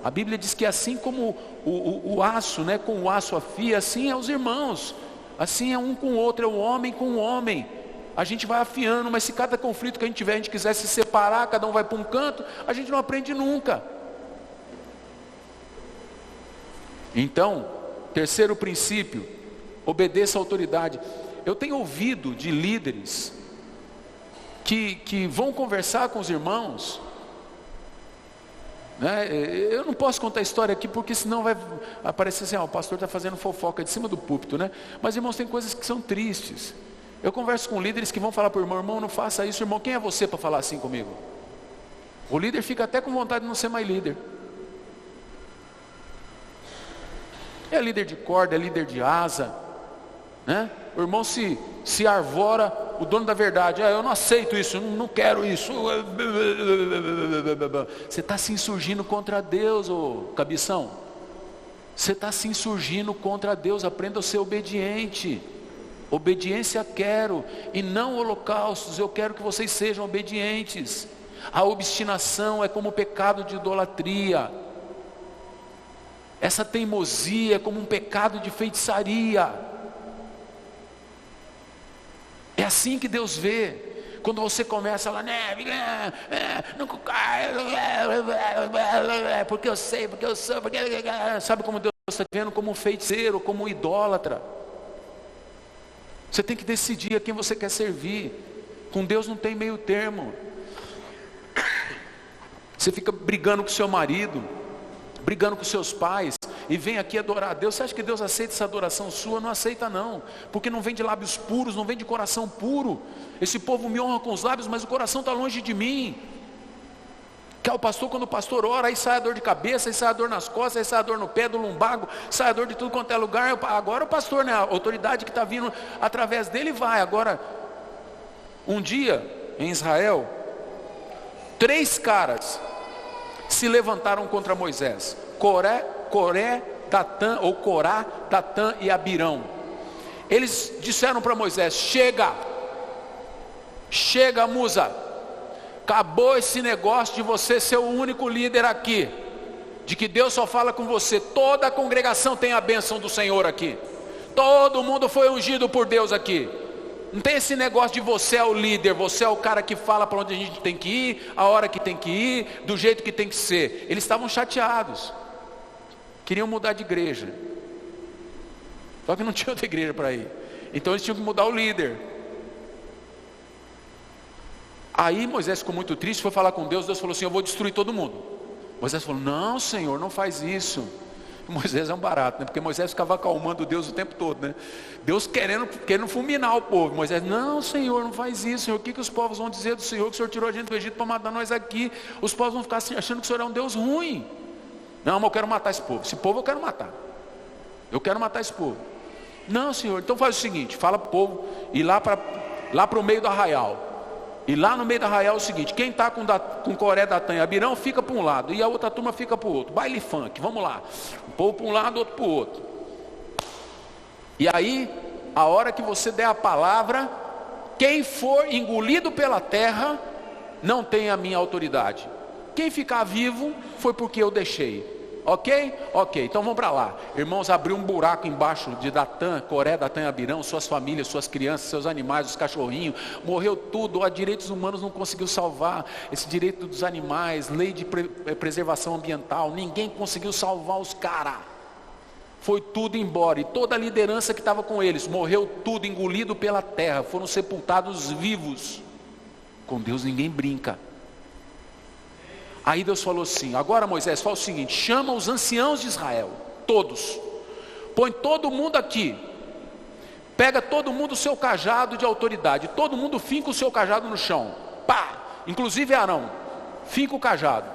A Bíblia diz que assim como o aço, né, com o aço afia, assim é os irmãos. Assim é um com o outro, é o homem com o homem. A gente vai afiando, mas se cada conflito que a gente tiver, a gente quiser se separar, cada um vai para um canto, a gente não aprende nunca. Então, terceiro princípio, obedeça à autoridade. Eu tenho ouvido de líderes que vão conversar com os irmãos, né? Eu não posso contar a história aqui, porque senão vai aparecer assim, o pastor está fazendo fofoca de cima do púlpito, né? Mas irmãos, tem coisas que são tristes. Eu converso com líderes que vão falar para o irmão: irmão, não faça isso. Irmão, quem é você para falar assim comigo? O líder fica até com vontade de não ser mais líder. É líder de corda, é líder de asa, né? O irmão se arvora o dono da verdade. Eu não aceito isso, não quero isso. Você está se insurgindo contra Deus, ô cabeção. Você está se insurgindo contra Deus. Aprenda a ser obediente. Obediência quero, e não holocaustos. Eu quero que vocês sejam obedientes. A obstinação é como o pecado de idolatria. Essa teimosia é como um pecado de feitiçaria. É assim que Deus vê. Quando você começa lá, porque eu sei, porque eu sou, porque... Sabe como Deus está vendo? Como um feiticeiro, como um idólatra. Você tem que decidir a quem você quer servir. Com Deus não tem meio termo. Você fica brigando com seu marido, brigando com seus pais, e vem aqui adorar a Deus. Você acha que Deus aceita essa adoração sua? Não aceita não, porque não vem de lábios puros, não vem de coração puro. Esse povo me honra com os lábios, mas o coração está longe de mim. Que é o pastor, quando o pastor ora, aí sai a dor de cabeça, aí sai a dor nas costas, aí sai a dor no pé, do lumbago, sai a dor de tudo quanto é lugar. Agora o pastor, né, a autoridade que está vindo através dele vai. Agora, um dia em Israel, 3 caras se levantaram contra Moisés: Coré, Datã e Abirão. Eles disseram para Moisés: chega, Musa, acabou esse negócio de você ser o único líder aqui, de que Deus só fala com você. Toda a congregação tem a bênção do Senhor aqui, todo mundo foi ungido por Deus aqui. Não tem esse negócio de você é o líder, você é o cara que fala para onde a gente tem que ir, a hora que tem que ir, do jeito que tem que ser. Eles estavam chateados, queriam mudar de igreja, só que não tinha outra igreja para ir. Então eles tinham que mudar o líder. Aí Moisés ficou muito triste, foi falar com Deus. Deus falou assim: eu vou destruir todo mundo. Moisés falou: não, Senhor, não faz isso. Moisés é um barato, né? Porque Moisés ficava acalmando Deus o tempo todo, né? Deus querendo fulminar o povo. Moisés: não, Senhor, não faz isso, Senhor. O que os povos vão dizer do Senhor, que o Senhor tirou a gente do Egito para matar nós aqui? Os povos vão ficar achando que o Senhor é um Deus ruim. Não, mas eu quero matar esse povo. Esse povo eu quero matar. Eu quero matar esse povo. Não, Senhor, então faz o seguinte: fala para o povo ir lá para o meio do arraial. E lá no meio do arraial é o seguinte: quem está com Coré, Datã e Abirão fica para um lado, e a outra turma fica para o outro. Baile funk, vamos lá. Um povo para um lado, outro para o outro. E aí, a hora que você der a palavra, quem for engolido pela terra não tem a minha autoridade. Quem ficar vivo foi porque eu deixei. Ok? Ok, então vamos para lá. Irmãos, abriu um buraco embaixo de Datã, Coré, Datã e Abirão, suas famílias, suas crianças, seus animais, os cachorrinhos, morreu tudo. A direitos humanos não conseguiu salvar esse direito dos animais, lei de preservação ambiental, ninguém conseguiu salvar os caras. Foi tudo embora, e toda a liderança que estava com eles, morreu tudo, engolido pela terra, foram sepultados vivos. Com Deus ninguém brinca. Aí Deus falou assim: agora Moisés, fala o seguinte, chama os anciãos de Israel, todos, põe todo mundo aqui, pega todo mundo o seu cajado de autoridade, todo mundo finca o seu cajado no chão, pá, inclusive Arão, finca o cajado.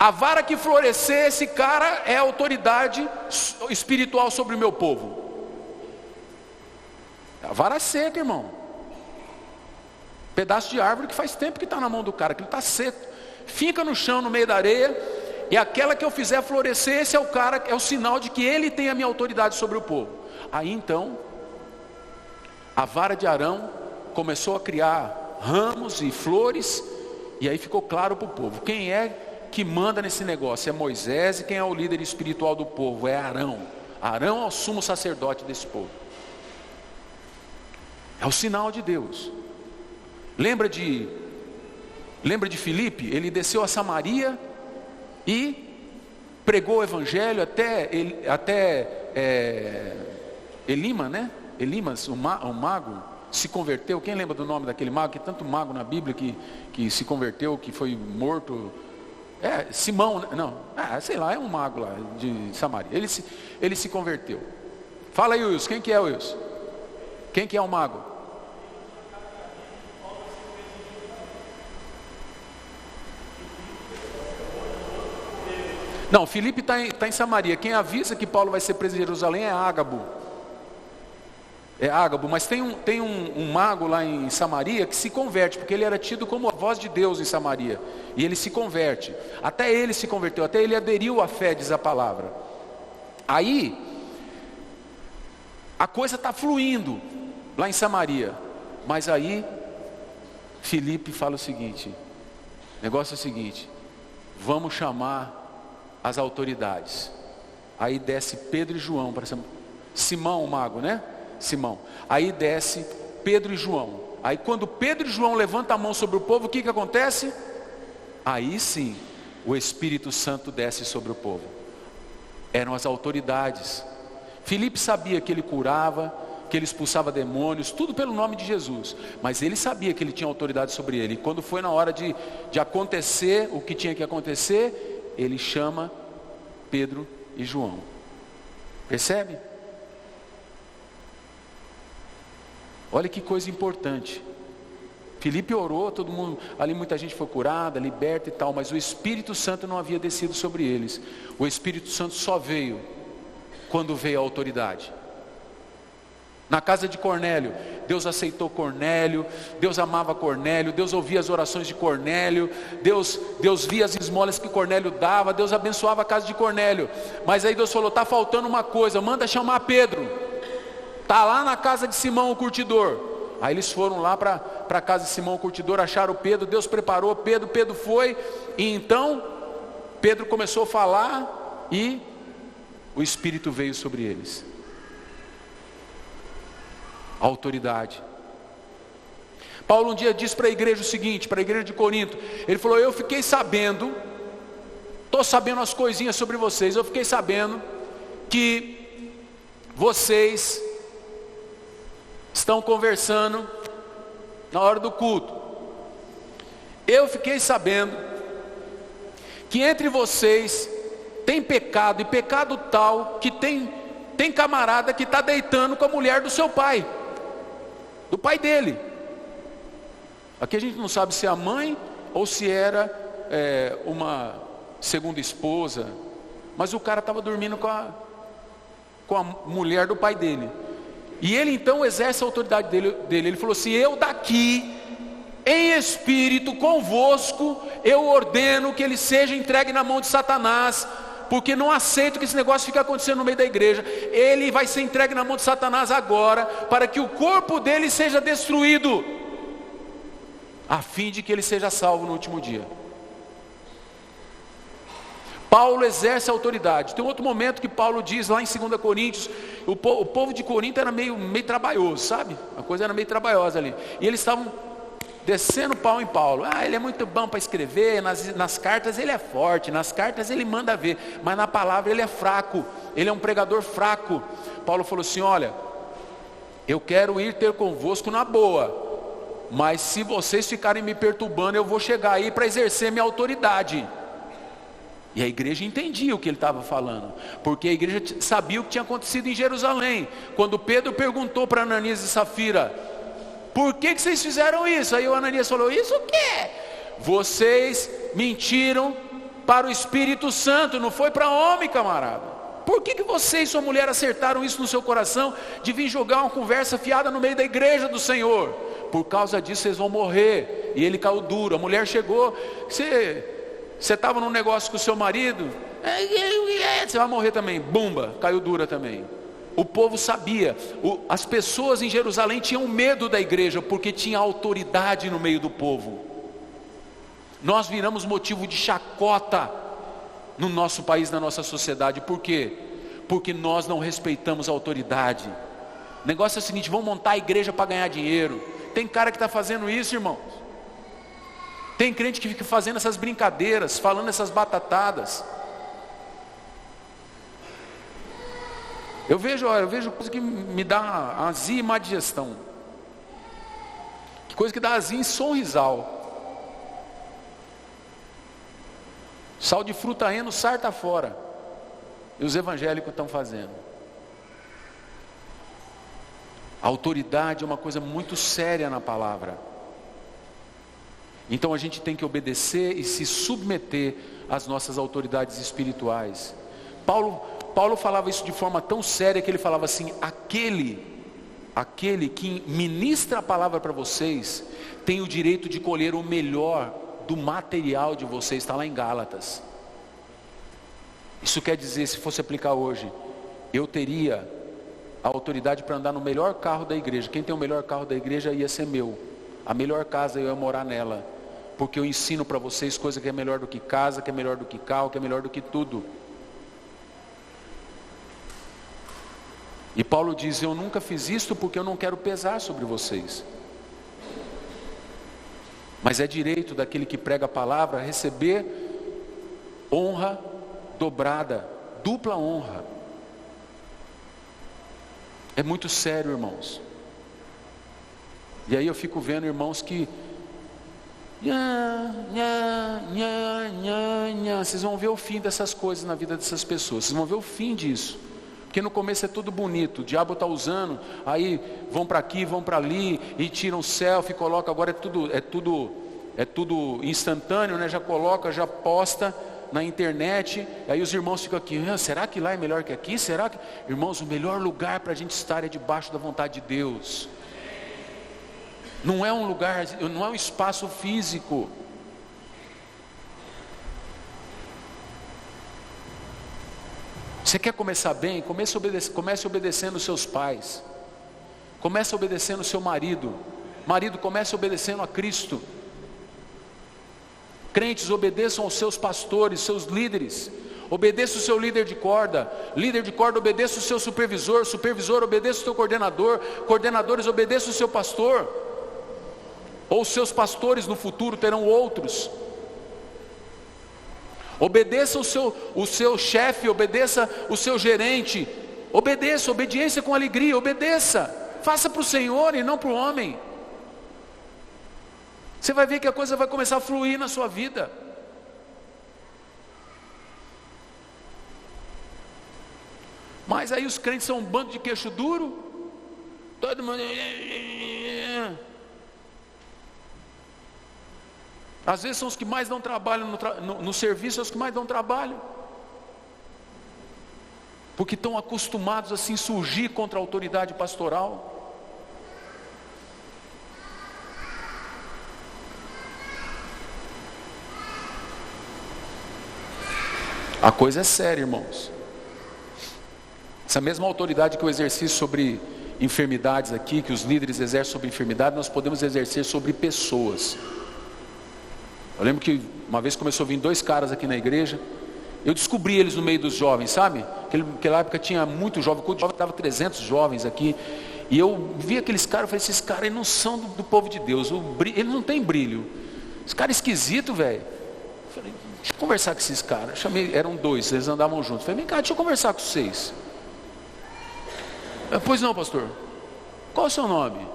A vara que florescer, esse cara é a autoridade espiritual sobre o meu povo. A vara seca, irmão. Pedaço de árvore que faz tempo que está na mão do cara, que ele está seco. Fica no chão, no meio da areia, e aquela que eu fizer florescer, esse é o cara, é o sinal de que ele tem a minha autoridade sobre o povo. Aí então, a vara de Arão começou a criar ramos e flores, e aí ficou claro para o povo, quem é que manda nesse negócio? É Moisés, e quem é o líder espiritual do povo? É Arão. Arão é o sumo sacerdote desse povo. É o sinal de Deus. Lembra de Filipe? Ele desceu a Samaria e pregou o evangelho até Elima, né? Elimas, o mago, se converteu. Quem lembra do nome daquele mago? Que tanto mago na Bíblia que se converteu, que foi morto. Simão, não, sei lá, é um mago lá de Samaria. Ele se converteu. Fala aí, Wilson, quem que é, Wilson? Quem que é o mago? Não, Filipe está em Samaria. Quem avisa que Paulo vai ser preso em Jerusalém é Ágabo. Mas tem um mago lá em Samaria que se converte, porque ele era tido como a voz de Deus em Samaria, e ele se converte, até ele se converteu, até ele aderiu à fé, diz a palavra. Aí, a coisa está fluindo lá em Samaria, mas aí, Filipe fala o seguinte, o negócio é o seguinte, vamos chamar as autoridades. Aí desce Pedro e João, para Simão, o mago, né? Simão, aí desce Pedro e João. Aí quando Pedro e João levantam a mão sobre o povo, o que acontece? Aí sim, o Espírito Santo desce sobre o povo. Eram as autoridades. Filipe sabia que ele curava, que ele expulsava demônios, tudo pelo nome de Jesus. Mas ele sabia que ele tinha autoridade sobre ele. E quando foi na hora de acontecer o que tinha que acontecer, ele chama Pedro e João. Percebe? Olha que coisa importante. Filipe orou, todo mundo, ali muita gente foi curada, liberta e tal, mas o Espírito Santo não havia descido sobre eles. O Espírito Santo só veio quando veio a autoridade. Na casa de Cornélio, Deus aceitou Cornélio, Deus amava Cornélio, Deus ouvia as orações de Cornélio, Deus via as esmolas que Cornélio dava, Deus abençoava a casa de Cornélio. Mas aí Deus falou, está faltando uma coisa, manda chamar Pedro. Está lá na casa de Simão o curtidor. Aí eles foram lá para a casa de Simão o curtidor, acharam Pedro, Deus preparou Pedro foi, e então Pedro começou a falar e o Espírito veio sobre eles. A autoridade. Paulo um dia disse para a igreja o seguinte, para a igreja de Corinto, ele falou, eu fiquei sabendo, estou sabendo as coisinhas sobre vocês, eu fiquei sabendo que vocês estão conversando na hora do culto. Eu fiquei sabendo que entre vocês tem pecado, e pecado tal que tem camarada que está deitando com a mulher do seu pai, do pai dele. Aqui a gente não sabe se é a mãe ou se era uma segunda esposa, mas o cara estava dormindo com a mulher do pai dele. E ele então exerce a autoridade dele. Ele falou assim, eu daqui, em espírito convosco, eu ordeno que ele seja entregue na mão de Satanás, porque não aceito que esse negócio fique acontecendo no meio da igreja. Ele vai ser entregue na mão de Satanás agora, para que o corpo dele seja destruído, a fim de que ele seja salvo no último dia. Paulo exerce a autoridade. Tem outro momento que Paulo diz lá em 2 Coríntios, o povo de Corinto era meio trabalhoso, sabe? A coisa era meio trabalhosa ali. E eles estavam descendo pau em Paulo. Ele é muito bom para escrever, nas cartas ele é forte, nas cartas ele manda ver, mas na palavra ele é fraco, ele é um pregador fraco. Paulo falou assim, olha, eu quero ir ter convosco na boa, mas se vocês ficarem me perturbando, eu vou chegar aí para exercer minha autoridade. E a igreja entendia o que ele estava falando, porque a igreja sabia o que tinha acontecido em Jerusalém. Quando Pedro perguntou para Ananias e Safira: por que vocês fizeram isso? Aí o Ananias falou: isso o quê? Vocês mentiram para o Espírito Santo, não foi para homem, camarada. Por que vocês e sua mulher acertaram isso no seu coração, de vir jogar uma conversa fiada no meio da igreja do Senhor? Por causa disso vocês vão morrer. E ele caiu duro. A mulher chegou: você estava num negócio com o seu marido, você vai morrer também. Bumba, caiu dura também. O povo sabia. As pessoas em Jerusalém tinham medo da igreja, porque tinha autoridade no meio do povo. Nós viramos motivo de chacota no nosso país, na nossa sociedade. Por quê? Porque nós não respeitamos a autoridade. O negócio é o seguinte: vão montar a igreja para ganhar dinheiro. Tem cara que está fazendo isso, irmãos. Tem crente que fica fazendo essas brincadeiras, falando essas batatadas. Eu vejo coisa que me dá azia e má digestão. Que coisa que dá azia em sorrisal. Sal de fruta eno, sarta fora. E os evangélicos estão fazendo. A autoridade é uma coisa muito séria na palavra. Então a gente tem que obedecer e se submeter às nossas autoridades espirituais. Paulo falava isso de forma tão séria que ele falava assim: aquele que ministra a palavra para vocês tem o direito de colher o melhor do material de vocês. Está lá em Gálatas. Isso quer dizer, se fosse aplicar hoje, eu teria a autoridade para andar no melhor carro da igreja. Quem tem o melhor carro da igreja ia ser meu. A melhor casa eu ia morar nela, porque eu ensino para vocês coisa que é melhor do que casa, que é melhor do que carro, que é melhor do que tudo. E Paulo diz: eu nunca fiz isto porque eu não quero pesar sobre vocês. Mas é direito daquele que prega a palavra receber honra dobrada, dupla honra. É muito sério, irmãos. E aí eu fico vendo irmãos que vocês vão ver o fim dessas coisas na vida dessas pessoas. Vocês vão ver o fim disso. Porque no começo é tudo bonito, o diabo está usando, aí vão para aqui, vão para ali, e tiram selfie, colocam, agora é tudo instantâneo, né? Já coloca, já posta na internet, aí os irmãos ficam aqui: será que lá é melhor que aqui? Será que... Irmãos, o melhor lugar para a gente estar é debaixo da vontade de Deus. Não é um lugar, não é um espaço físico. Você quer começar bem? Comece obedecendo os seus pais. Comece obedecendo o seu marido. Marido, comece obedecendo a Cristo. Crentes, obedeçam aos seus pastores, seus líderes. Obedeça o seu líder de corda. Líder de corda, obedeça o seu supervisor. Supervisor, obedeça o seu coordenador. Coordenadores, obedeça o seu pastor. Ou seus pastores no futuro terão outros. Obedeça o seu chefe, obedeça o seu gerente. Obedeça, obediência com alegria, obedeça. Faça para o Senhor e não para o homem. Você vai ver que a coisa vai começar a fluir na sua vida. Mas aí os crentes são um bando de queixo duro. Todo mundo... Às vezes são os que mais dão trabalho no serviço, são os que mais dão trabalho. Porque estão acostumados a se insurgir contra a autoridade pastoral. A coisa é séria, irmãos. Essa mesma autoridade que eu exerci sobre enfermidades aqui, que os líderes exercem sobre enfermidade, nós podemos exercer sobre pessoas. Eu lembro que uma vez começou a vir 2 caras aqui na igreja. Eu descobri eles no meio dos jovens, sabe? Naquela época tinha muito jovem, quando estava 300 jovens aqui. E eu vi aqueles caras, eu falei: esses caras não são do povo de Deus, eles não têm brilho. Esse cara é esquisito, velho. Eu falei: deixa eu conversar com esses caras. Chamei, eram 2, eles andavam juntos. Eu falei: vem cá, deixa eu conversar com vocês. Pois não, pastor. Qual é o seu nome?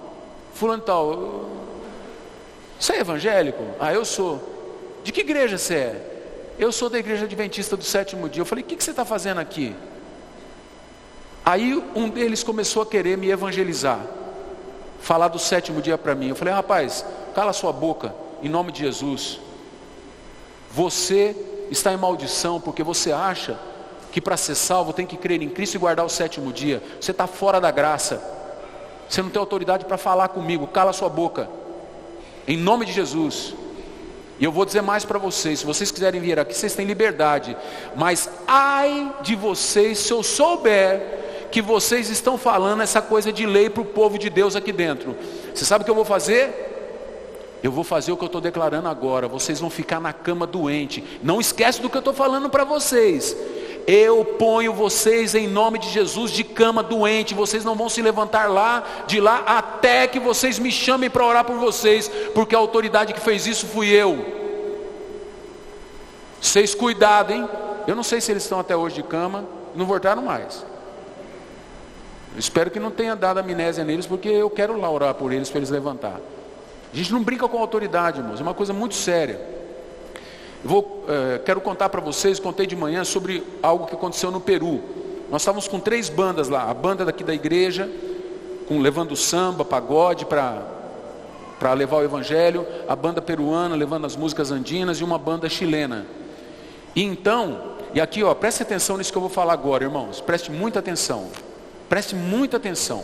Fulano tal. Você é evangélico? Ah, eu sou. De que igreja você é? Eu sou da igreja adventista do sétimo dia. Eu falei, o que você está fazendo aqui? Aí um deles começou a querer me evangelizar, falar do sétimo dia para mim. Eu falei, rapaz, cala sua boca, em nome de Jesus. Você está em maldição porque você acha que para ser salvo tem que crer em Cristo e guardar o sétimo dia. Você está fora da graça. Você não tem autoridade para falar comigo. Cala sua boca, em nome de Jesus. E eu vou dizer mais para vocês, se vocês quiserem vir aqui, vocês têm liberdade. Mas ai de vocês se eu souber que vocês estão falando essa coisa de lei para o povo de Deus aqui dentro. Você sabe o que eu vou fazer? Eu vou fazer o que eu estou declarando agora. Vocês vão ficar na cama doente. Não esquece do que eu estou falando para vocês. Eu ponho vocês em nome de Jesus de cama doente. Vocês não vão se levantar de lá até que vocês me chamem para orar por vocês, porque a autoridade que fez isso fui eu. Vocês cuidado, hein? Eu não sei se eles estão até hoje de cama. Não voltaram mais. Eu espero que não tenha dado amnésia neles, porque eu quero lá orar por eles para eles levantar. A gente não brinca com a autoridade, irmãos. É uma coisa muito séria. Quero contar para vocês, contei de manhã sobre algo que aconteceu no Peru. Nós estávamos com 3 bandas lá, a banda daqui da igreja, levando samba, pagode para levar o evangelho, a banda peruana levando as músicas andinas e uma banda chilena. E aqui preste atenção nisso que eu vou falar agora, irmãos, preste muita atenção, preste muita atenção.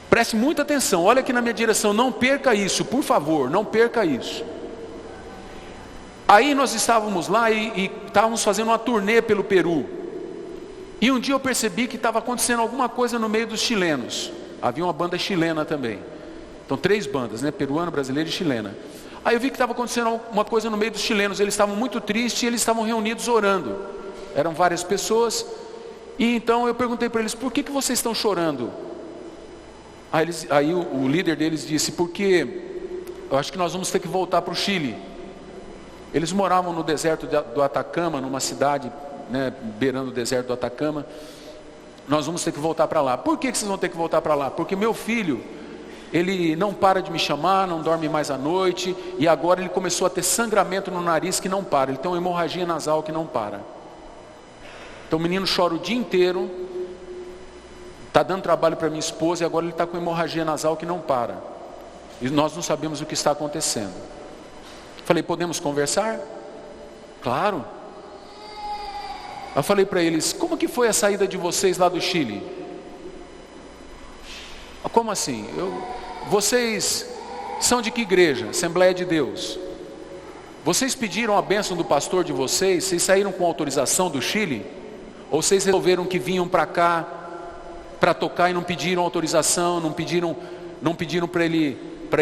Preste muita atenção, olha aqui na minha direção, não perca isso, por favor, não perca isso. Aí nós estávamos lá e estávamos fazendo uma turnê pelo Peru. E um dia eu percebi que estava acontecendo alguma coisa no meio dos chilenos. Havia uma banda chilena também. Então 3 bandas, né? Peruana, brasileira e chilena. Aí eu vi que estava acontecendo uma coisa no meio dos chilenos. Eles estavam muito tristes e eles estavam reunidos orando. Eram várias pessoas. E então eu perguntei para eles, por que vocês estão chorando? Aí o líder deles disse, porque eu acho que nós vamos ter que voltar para o Chile. Eles moravam no deserto do Atacama, numa cidade, né, beirando o deserto do Atacama. Nós vamos ter que voltar para lá. Por que vocês vão ter que voltar para lá? Porque meu filho, ele não para de me chamar, não dorme mais à noite, e agora ele começou a ter sangramento no nariz que não para. Ele tem uma hemorragia nasal que não para. Então o menino chora o dia inteiro, está dando trabalho para minha esposa, e agora ele está com hemorragia nasal que não para. E nós não sabemos o que está acontecendo. Falei, podemos conversar? Claro. Eu falei para eles, como que foi a saída de vocês lá do Chile? Como assim? Vocês são de que igreja? Assembleia de Deus. Vocês pediram a bênção do pastor de vocês? Vocês saíram com autorização do Chile? Ou vocês resolveram que vinham para cá para tocar e não pediram autorização, não pediram para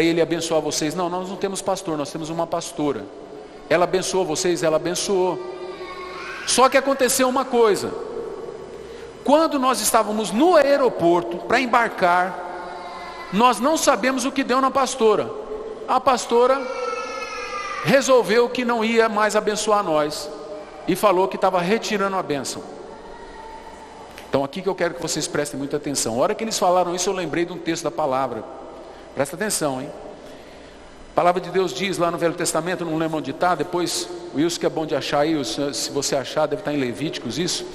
ele abençoar vocês? Não, nós não temos pastor, nós temos uma pastora. Ela abençoou vocês? Ela abençoou. Só que aconteceu uma coisa. Quando nós estávamos no aeroporto para embarcar, nós não sabemos o que deu na pastora. A pastora resolveu que não ia mais abençoar nós e falou que estava retirando a bênção. Então aqui que eu quero que vocês prestem muita atenção. A hora que eles falaram isso, eu lembrei de um texto da palavra. Presta atenção, hein? A palavra de Deus diz lá no Velho Testamento, não lembro onde está, depois o Wilson que é bom de achar aí, se você achar, deve estar em Levíticos isso.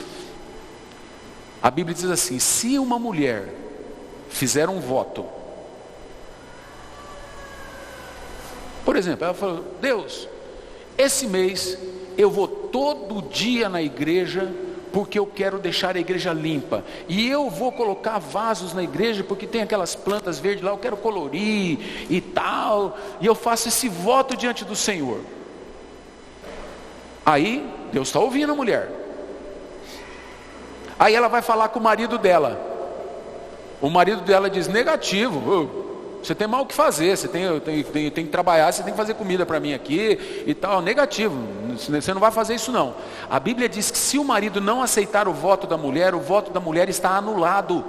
A Bíblia diz assim, se uma mulher fizer um voto, por exemplo, ela falou, Deus, esse mês eu vou todo dia na igreja, porque eu quero deixar a igreja limpa, e eu vou colocar vasos na igreja, porque tem aquelas plantas verdes lá, eu quero colorir e tal, e eu faço esse voto diante do Senhor. Aí, Deus está ouvindo a mulher. Aí ela vai falar com o marido dela. O marido dela diz, negativo, você tem mal o que fazer, você tem que trabalhar, você tem que fazer comida para mim aqui e tal, negativo, você não vai fazer isso não. A Bíblia diz que se o marido não aceitar o voto da mulher está anulado.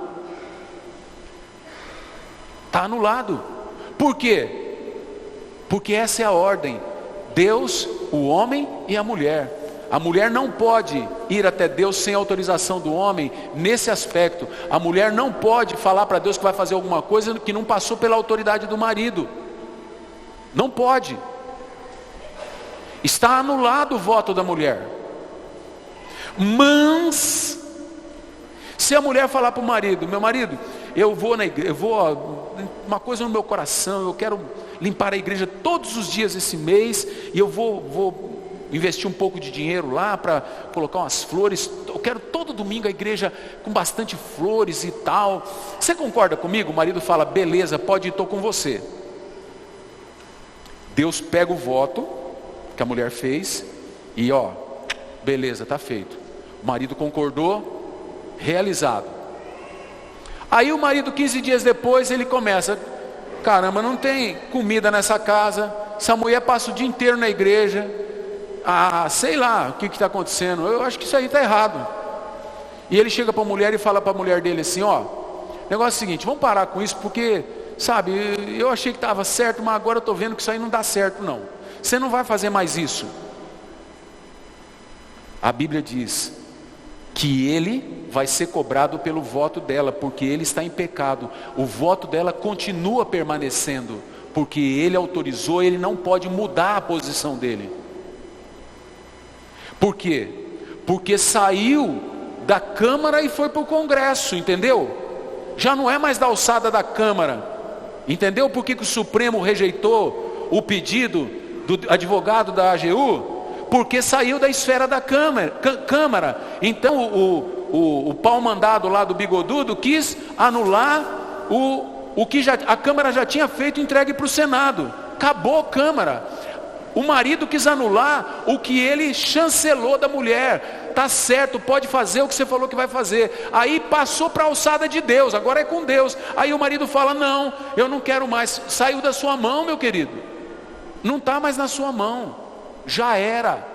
Está anulado. Por quê? Porque essa é a ordem. Deus, o homem e a mulher. A mulher não pode ir até Deus sem autorização do homem nesse aspecto. A mulher não pode falar para Deus que vai fazer alguma coisa que não passou pela autoridade do marido. Não pode. Está anulado o voto da mulher. Mas, se a mulher falar para o marido: meu marido, eu vou na igreja, uma coisa no meu coração, eu quero limpar a igreja todos os dias esse mês, e eu vou investir um pouco de dinheiro lá para colocar umas flores, eu quero todo domingo a igreja com bastante flores e tal. Você concorda comigo? O marido fala: beleza, pode ir, estou com você. Deus pega o voto que a mulher fez e beleza, está feito. O marido concordou, realizado. Aí o marido, 15 dias depois, ele começa: caramba, não tem comida nessa casa, essa mulher passa o dia inteiro na igreja, sei lá o que está acontecendo, eu acho que isso aí está errado. E ele chega para a mulher e fala para a mulher dele assim: negócio é o seguinte, vamos parar com isso, porque, sabe, eu achei que estava certo, mas agora eu estou vendo que isso aí não dá certo não. Você não vai fazer mais isso. A Bíblia diz que ele vai ser cobrado pelo voto dela, porque ele está em pecado. O voto dela continua permanecendo, porque ele autorizou, ele não pode mudar a posição dele. Por quê? Porque saiu da Câmara e foi para o Congresso, entendeu? Já não é mais da alçada da Câmara, entendeu? Por que o Supremo rejeitou o pedido do advogado da AGU? Porque saiu da esfera da Câmara. Então o pau mandado lá do bigodudo quis anular o que a Câmara já tinha feito e entregue para o Senado. Acabou a Câmara. O marido quis anular o que ele chancelou da mulher. Tá certo, pode fazer o que você falou que vai fazer. Aí passou para a alçada de Deus, agora é com Deus. Aí o marido fala: não, eu não quero mais. Saiu da sua mão, meu querido. Não está mais na sua mão. Já era.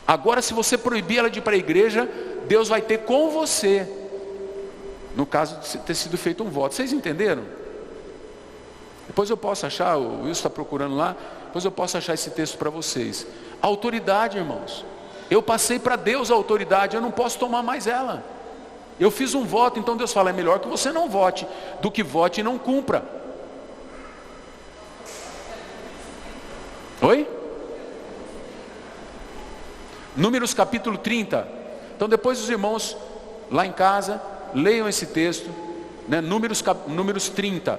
Agora, se você proibir ela de ir para a igreja, Deus vai ter com você, no caso de ter sido feito um voto. Vocês entenderam? Depois eu posso achar, o Wilson está procurando lá, depois eu posso achar esse texto para vocês. A autoridade, irmãos, eu passei para Deus a autoridade, eu não posso tomar mais ela. Eu fiz um voto, então Deus fala: é melhor que você não vote, do que vote e não cumpra. Oi? Números capítulo 30. Então depois os irmãos lá em casa leiam esse texto, né? Números 30,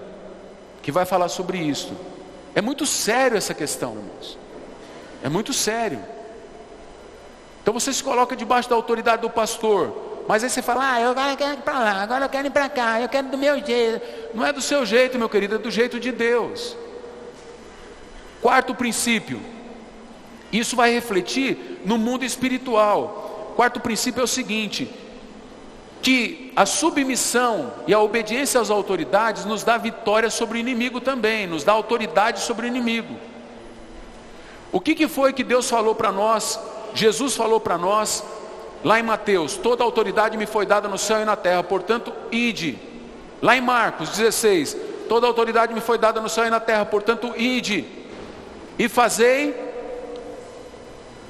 que vai falar sobre isso. É muito sério essa questão, irmãos. É muito sério. Então você se coloca debaixo da autoridade do pastor, mas aí você fala: eu agora quero ir para lá, agora eu quero ir para cá, eu quero do meu jeito. Não é do seu jeito, meu querido, é do jeito de Deus. Quarto princípio, isso vai refletir no mundo espiritual. Quarto princípio é o seguinte: que a submissão e a obediência às autoridades nos dá vitória sobre o inimigo também, nos dá autoridade sobre o inimigo. O que foi que Deus falou para nós, Jesus falou para nós, lá em Mateus: toda autoridade me foi dada no céu e na terra, portanto ide. Lá em Marcos 16, toda autoridade me foi dada no céu e na terra, portanto ide. E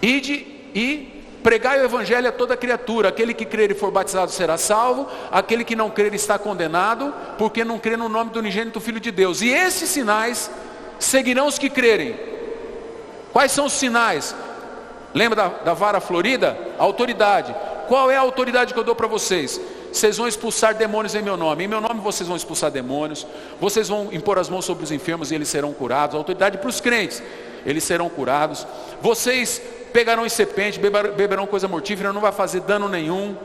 ide e pregai o evangelho a toda criatura. Aquele que crer e for batizado será salvo, aquele que não crer está condenado, porque não crê no nome do unigênito Filho de Deus. E esses sinais seguirão os que crerem. Quais são os sinais? Lembra da vara florida? A autoridade. Qual é a autoridade que eu dou para vocês? Vocês vão expulsar demônios em meu nome. Em meu nome vocês vão expulsar demônios. Vocês vão impor as mãos sobre os enfermos e eles serão curados. A autoridade para os crentes: eles serão curados. Vocês pegarão em serpente, beberão coisa mortífera, não vai fazer dano nenhum.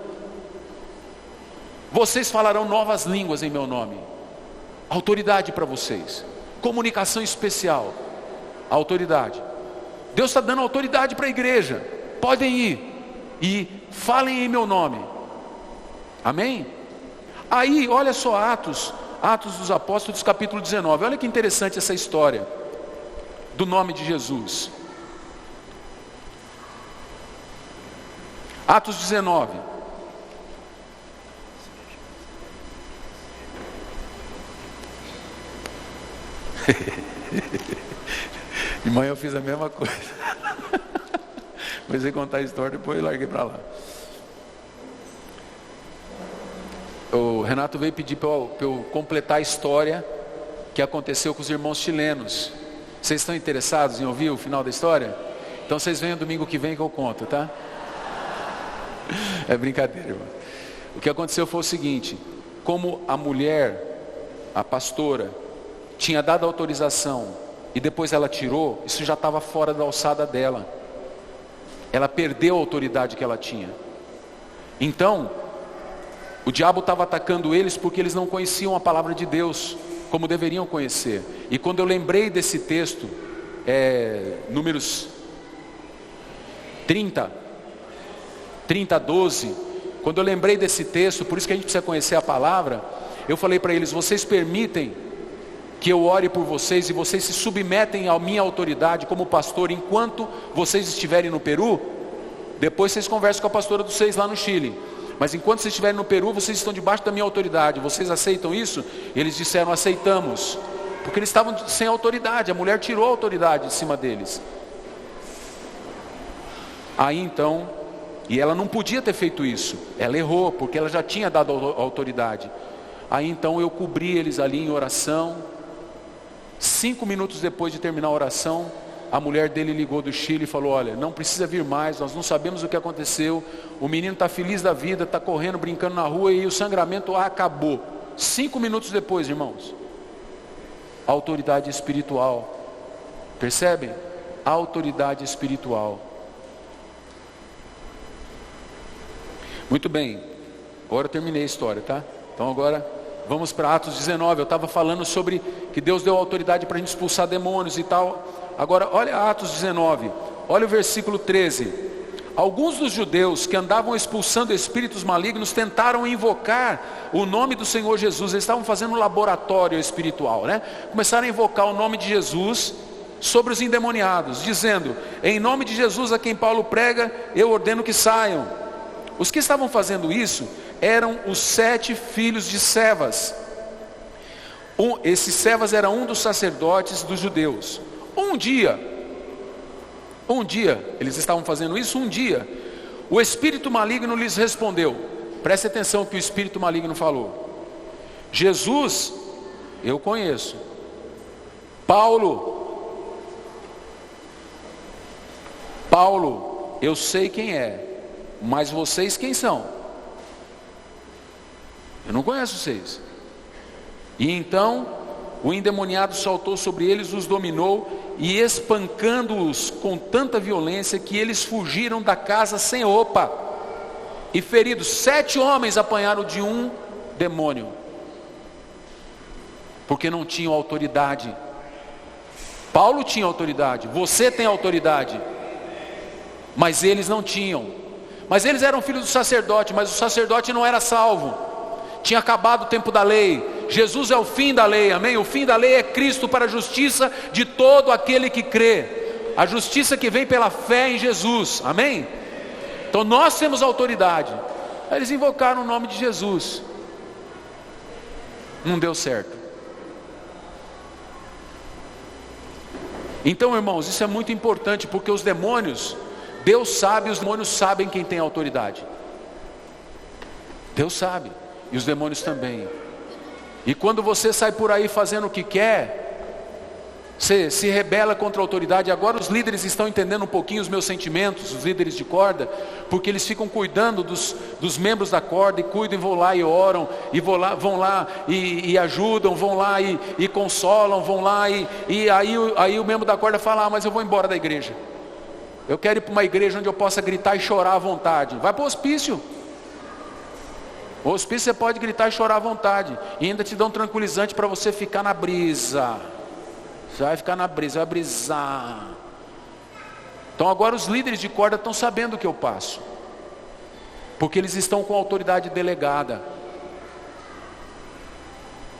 Vocês falarão novas línguas em meu nome. Autoridade para vocês. Comunicação especial. Autoridade. Deus está dando autoridade para a igreja. Podem ir e falem em meu nome. Amém? Aí, olha só Atos dos Apóstolos, capítulo 19. Olha que interessante essa história do nome de Jesus. Atos 19. De manhã eu fiz a mesma coisa. Comecei a contar a história, depois eu larguei para lá. O Renato veio pedir para eu completar a história que aconteceu com os irmãos chilenos. Vocês estão interessados em ouvir o final da história? Então vocês venham domingo que vem que eu conto, tá? É brincadeira, irmão. O que aconteceu foi o seguinte: como a mulher, a pastora, tinha dado autorização e depois ela tirou, isso já estava fora da alçada dela. Ela perdeu a autoridade que ela tinha. Então, o diabo estava atacando eles porque eles não conheciam a palavra de Deus como deveriam conhecer. E quando eu lembrei desse texto, Números 30:12, quando eu lembrei desse texto, por isso que a gente precisa conhecer a palavra, eu falei para eles: vocês permitem que eu ore por vocês e vocês se submetem à minha autoridade como pastor enquanto vocês estiverem no Peru? Depois vocês conversam com a pastora dos 6 lá no Chile, mas enquanto vocês estiverem no Peru, vocês estão debaixo da minha autoridade. Vocês aceitam isso? E eles disseram: aceitamos. Porque eles estavam sem autoridade, a mulher tirou a autoridade de cima deles. Aí então, e ela não podia ter feito isso, ela errou, porque ela já tinha dado autoridade. Aí então eu cobri eles ali em oração. 5 minutos depois de terminar a oração, a mulher dele ligou do Chile e falou: olha, não precisa vir mais, nós não sabemos o que aconteceu, o menino está feliz da vida, está correndo, brincando na rua e o sangramento acabou. 5 minutos depois, irmãos. Autoridade espiritual. Percebem? Autoridade espiritual. Muito bem, agora eu terminei a história, tá? Então agora vamos para Atos 19. Eu estava falando sobre que Deus deu autoridade para a gente expulsar demônios e tal. Agora olha Atos 19, olha o versículo 13. Alguns dos judeus que andavam expulsando espíritos malignos tentaram invocar o nome do Senhor Jesus. Eles estavam fazendo um laboratório espiritual, né? Começaram a invocar o nome de Jesus sobre os endemoniados, dizendo: em nome de Jesus a quem Paulo prega, eu ordeno que saiam. Os que estavam fazendo isso eram os 7 filhos de Cefas. Esse Cefas era um dos sacerdotes dos judeus. Um dia, eles estavam fazendo isso, o espírito maligno lhes respondeu. Preste atenção que o espírito maligno falou: Jesus, eu conheço. Paulo, eu sei quem é. Mas vocês quem são? Eu não conheço vocês. E então o endemoniado saltou sobre eles, os dominou e espancando-os com tanta violência que eles fugiram da casa sem roupa. E feridos, 7 homens apanharam de um demônio, porque não tinham autoridade. Paulo tinha autoridade, você tem autoridade, mas eles não tinham. Mas eles eram filhos do sacerdote, mas o sacerdote não era salvo. Tinha acabado o tempo da lei. Jesus é o fim da lei, amém? O fim da lei é Cristo para a justiça de todo aquele que crê. A justiça que vem pela fé em Jesus, amém? Então nós temos autoridade. Aí eles invocaram o nome de Jesus. Não deu certo. Então, irmãos, isso é muito importante, porque os demônios, Deus sabe, os demônios sabem quem tem autoridade. Deus sabe, e os demônios também. E quando você sai por aí fazendo o que quer, você se rebela contra a autoridade. Agora os líderes estão entendendo um pouquinho os meus sentimentos, os líderes de corda, porque eles ficam cuidando dos membros da corda, e cuidam, e vão lá e oram, e vão lá e ajudam, vão lá e consolam, vão lá e aí o membro da corda fala: mas eu vou embora da igreja, eu quero ir para uma igreja onde eu possa gritar e chorar à vontade. Vai para o hospício. O hospício você pode gritar e chorar à vontade, e ainda te dão um tranquilizante para você ficar na brisa. Você vai ficar na brisa, vai brisar. Então agora os líderes de corda estão sabendo o que eu passo, porque eles estão com autoridade delegada.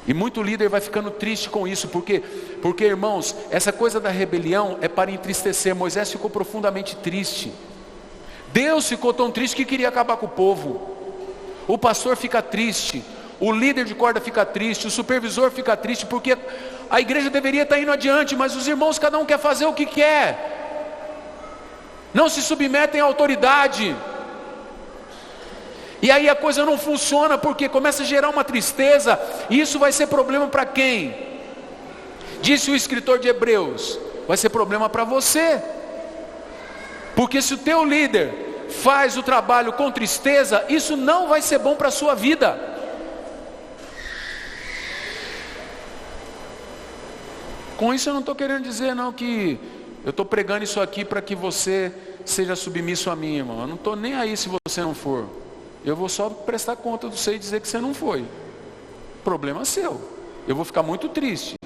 E muito líder vai ficando triste com isso, porque irmãos, essa coisa da rebelião é para entristecer. Moisés ficou profundamente triste. Deus ficou tão triste que queria acabar com o povo. O pastor fica triste, o líder de corda fica triste, o supervisor fica triste, porque a igreja deveria estar indo adiante, mas os irmãos, cada um quer fazer o que quer, não se submetem à autoridade. E aí a coisa não funciona, porque começa a gerar uma tristeza, e isso vai ser problema para quem? Disse o escritor de Hebreus: vai ser problema para você. Porque se o teu líder faz o trabalho com tristeza, isso não vai ser bom para a sua vida. Com isso eu não estou querendo dizer não que eu estou pregando isso aqui para que você seja submisso a mim, irmão. Eu não estou nem aí se você não for. Eu vou só prestar conta do você e dizer que você não foi. Problema seu. Eu vou ficar muito triste.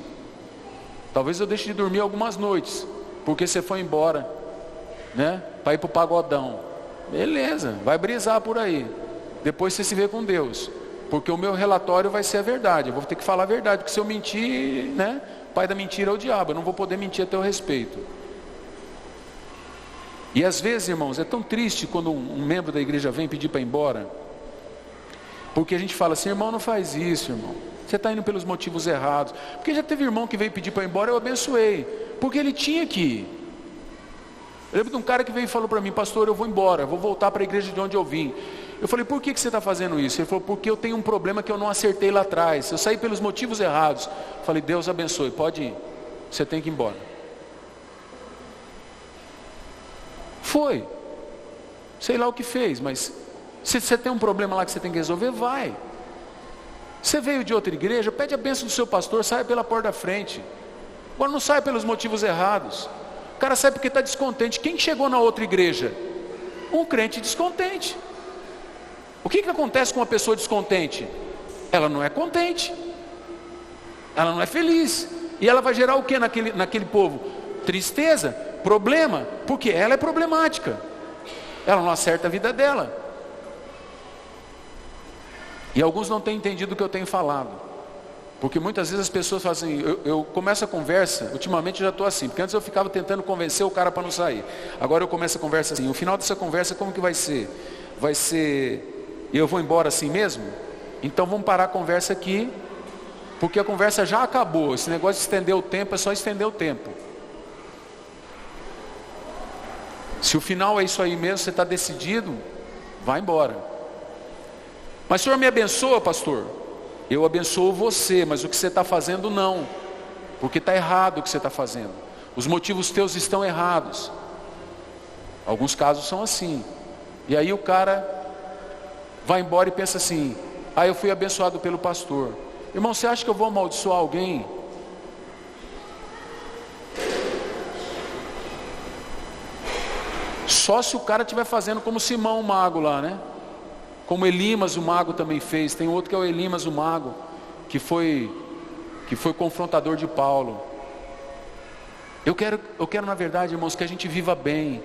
Talvez eu deixe de dormir algumas noites, porque você foi embora, né? Para ir para o pagodão. Beleza, vai brisar por aí. Depois você se vê com Deus. Porque o meu relatório vai ser a verdade. Eu vou ter que falar a verdade, porque se eu mentir, né? O pai da mentira é o diabo. Eu não vou poder mentir a teu respeito. E às vezes, irmãos, é tão triste quando um membro da igreja vem pedir para ir embora. Porque a gente fala assim, irmão, não faz isso, irmão. Você está indo pelos motivos errados. Porque já teve irmão que veio pedir para ir embora, eu abençoei. Porque ele tinha que ir. Eu lembro de um cara que veio e falou para mim, pastor, eu vou embora, eu vou voltar para a igreja de onde eu vim. Eu falei, por que você está fazendo isso? Ele falou, porque eu tenho um problema que eu não acertei lá atrás. Eu saí pelos motivos errados. Eu falei, Deus abençoe, pode ir. Você tem que ir embora. Foi. Sei lá o que fez, mas se você tem um problema lá que você tem que resolver, vai. Você veio de outra igreja, pede a bênção do seu pastor, saia pela porta da frente. Agora não saia pelos motivos errados. O cara sai porque está descontente. Quem chegou na outra igreja? Um crente descontente. O que acontece com uma pessoa descontente? Ela não é contente. Ela não é feliz. E ela vai gerar o que naquele povo? Tristeza, problema, porque ela é problemática. Ela não acerta a vida dela. E alguns não têm entendido o que eu tenho falado. Porque muitas vezes as pessoas falam assim, eu começo a conversa, ultimamente eu já estou assim, porque antes eu ficava tentando convencer o cara para não sair. Agora eu começo a conversa assim, o final dessa conversa como que vai ser? Vai ser, eu vou embora assim mesmo? Então vamos parar a conversa aqui, porque a conversa já acabou. Esse negócio de estender o tempo é só estender o tempo. Se o final é isso aí mesmo, você está decidido, vai embora. Mas o senhor me abençoa, pastor? Eu abençoo você, mas o que você está fazendo não. Porque está errado o que você está fazendo. Os motivos teus estão errados. Alguns casos são assim. E aí o cara vai embora e pensa assim, eu fui abençoado pelo pastor. Irmão, você acha que eu vou amaldiçoar alguém? Só se o cara estiver fazendo como Simão o mago lá, né? Como Elimas o mago também fez. Tem outro que é o Elimas o mago, que foi confrontador de Paulo. Eu quero na verdade, irmãos, que a gente viva bem,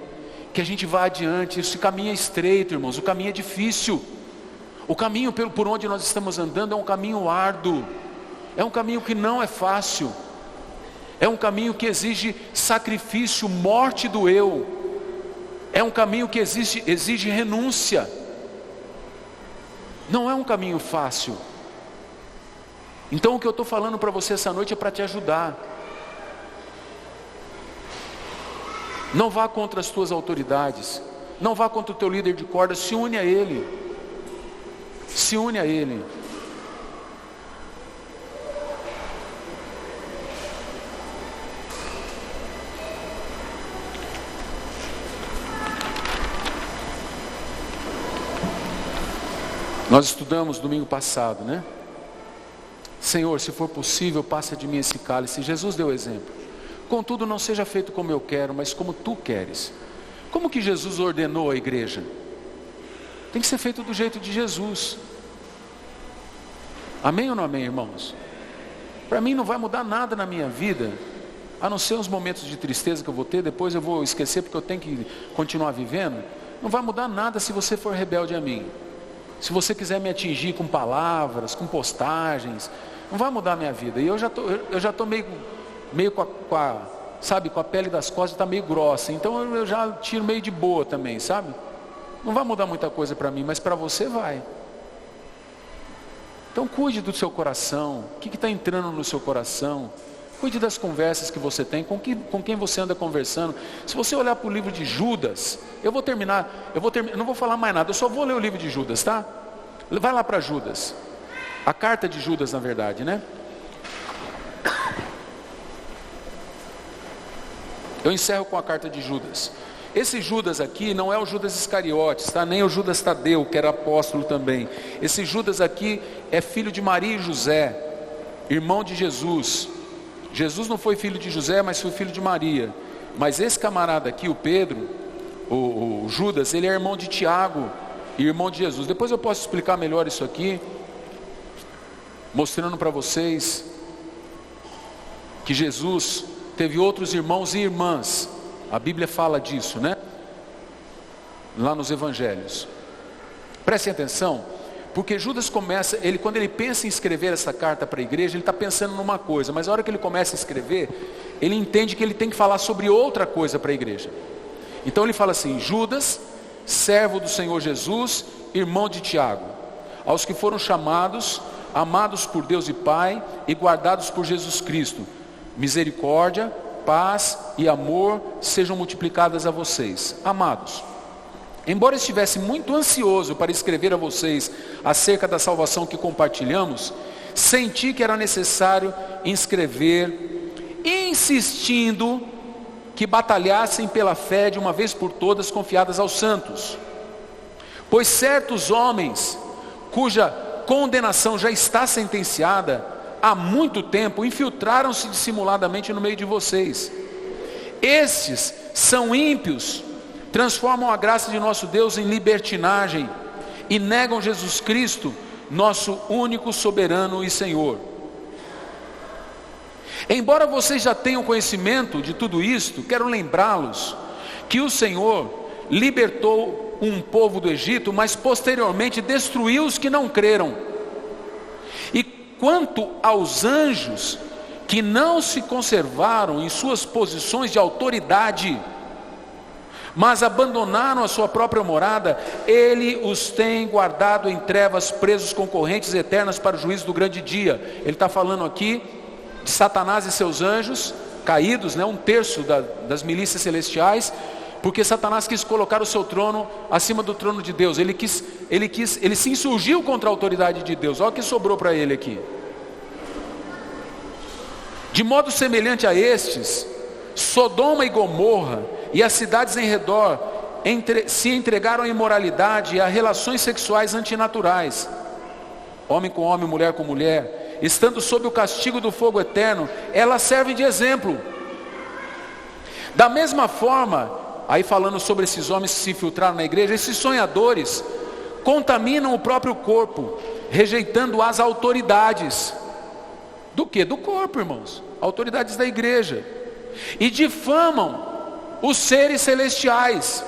que a gente vá adiante. Esse caminho é estreito, irmãos, o caminho é difícil. O caminho por onde nós estamos andando é um caminho árduo. É um caminho que não é fácil. É um caminho que exige sacrifício, morte do eu. É um caminho que exige renúncia. Não é um caminho fácil. Então o que eu estou falando para você essa noite é para te ajudar. Não vá contra as tuas autoridades. Não vá contra o teu líder de corda. Se une a ele. Se une a ele. Nós estudamos domingo passado, né? Senhor, se for possível, passa de mim esse cálice. Jesus deu exemplo. Contudo, não seja feito como eu quero, mas como tu queres. Como que Jesus ordenou a igreja? Tem que ser feito do jeito de Jesus. Amém ou não amém, irmãos? Para mim não vai mudar nada na minha vida, a não ser os momentos de tristeza que eu vou ter, depois eu vou esquecer porque eu tenho que continuar vivendo. Não vai mudar nada se você for rebelde a mim. Se você quiser me atingir com palavras, com postagens, não vai mudar a minha vida. E eu já estou meio com a pele das costas está meio grossa. Então eu já tiro meio de boa também, sabe? Não vai mudar muita coisa para mim, mas para você vai. Então cuide do seu coração. O que está entrando no seu coração? Cuide das conversas que você tem, com quem você anda conversando. Se você olhar para o livro de Judas, eu não vou falar mais nada, eu só vou ler o livro de Judas, tá? Vai lá para Judas. A carta de Judas, na verdade, né? Eu encerro com a carta de Judas. Esse Judas aqui não é o Judas Iscariotes, tá? Nem o Judas Tadeu, que era apóstolo também. Esse Judas aqui é filho de Maria e José, irmão de Jesus. Jesus não foi filho de José, mas foi filho de Maria. Mas esse camarada aqui, o Pedro, o Judas, ele é irmão de Tiago e irmão de Jesus. Depois eu posso explicar melhor isso aqui, mostrando para vocês que Jesus teve outros irmãos e irmãs. A Bíblia fala disso, né? Lá nos evangelhos. Prestem atenção, porque Judas começa, quando ele pensa em escrever essa carta para a igreja, ele está pensando numa coisa, mas a hora que ele começa a escrever, ele entende que ele tem que falar sobre outra coisa para a igreja. Então ele fala assim: Judas, servo do Senhor Jesus, irmão de Tiago, aos que foram chamados, amados por Deus e Pai e guardados por Jesus Cristo, misericórdia, paz e amor sejam multiplicadas a vocês. Amados, embora estivesse muito ansioso para escrever a vocês acerca da salvação que compartilhamos, senti que era necessário escrever, insistindo que batalhassem pela fé de uma vez por todas confiadas aos santos. Pois certos homens, cuja condenação já está sentenciada, há muito tempo infiltraram-se dissimuladamente no meio de vocês. Estes são ímpios, transformam a graça de nosso Deus em libertinagem e negam Jesus Cristo, nosso único soberano e Senhor. Embora vocês já tenham conhecimento de tudo isto, quero lembrá-los que o Senhor libertou um povo do Egito, mas posteriormente destruiu os que não creram. E quanto aos anjos que não se conservaram em suas posições de autoridade, mas abandonaram a sua própria morada, Ele os tem guardado em trevas, presos com correntes eternas para o juízo do grande dia. Ele está falando aqui de Satanás e seus anjos caídos, né? 1/3 das milícias celestiais, porque Satanás quis colocar o seu trono acima do trono de Deus. Ele se insurgiu contra a autoridade de Deus. Olha o que sobrou para ele aqui. De modo semelhante a estes, Sodoma e Gomorra e as cidades em redor se entregaram à imoralidade e a relações sexuais antinaturais, homem com homem, mulher com mulher, estando sob o castigo do fogo eterno. Elas servem de exemplo. Da mesma forma, aí falando sobre esses homens que se infiltraram na igreja, esses sonhadores contaminam o próprio corpo, rejeitando as autoridades. Do que? Do corpo, irmãos. Autoridades da igreja. E difamam os seres celestiais.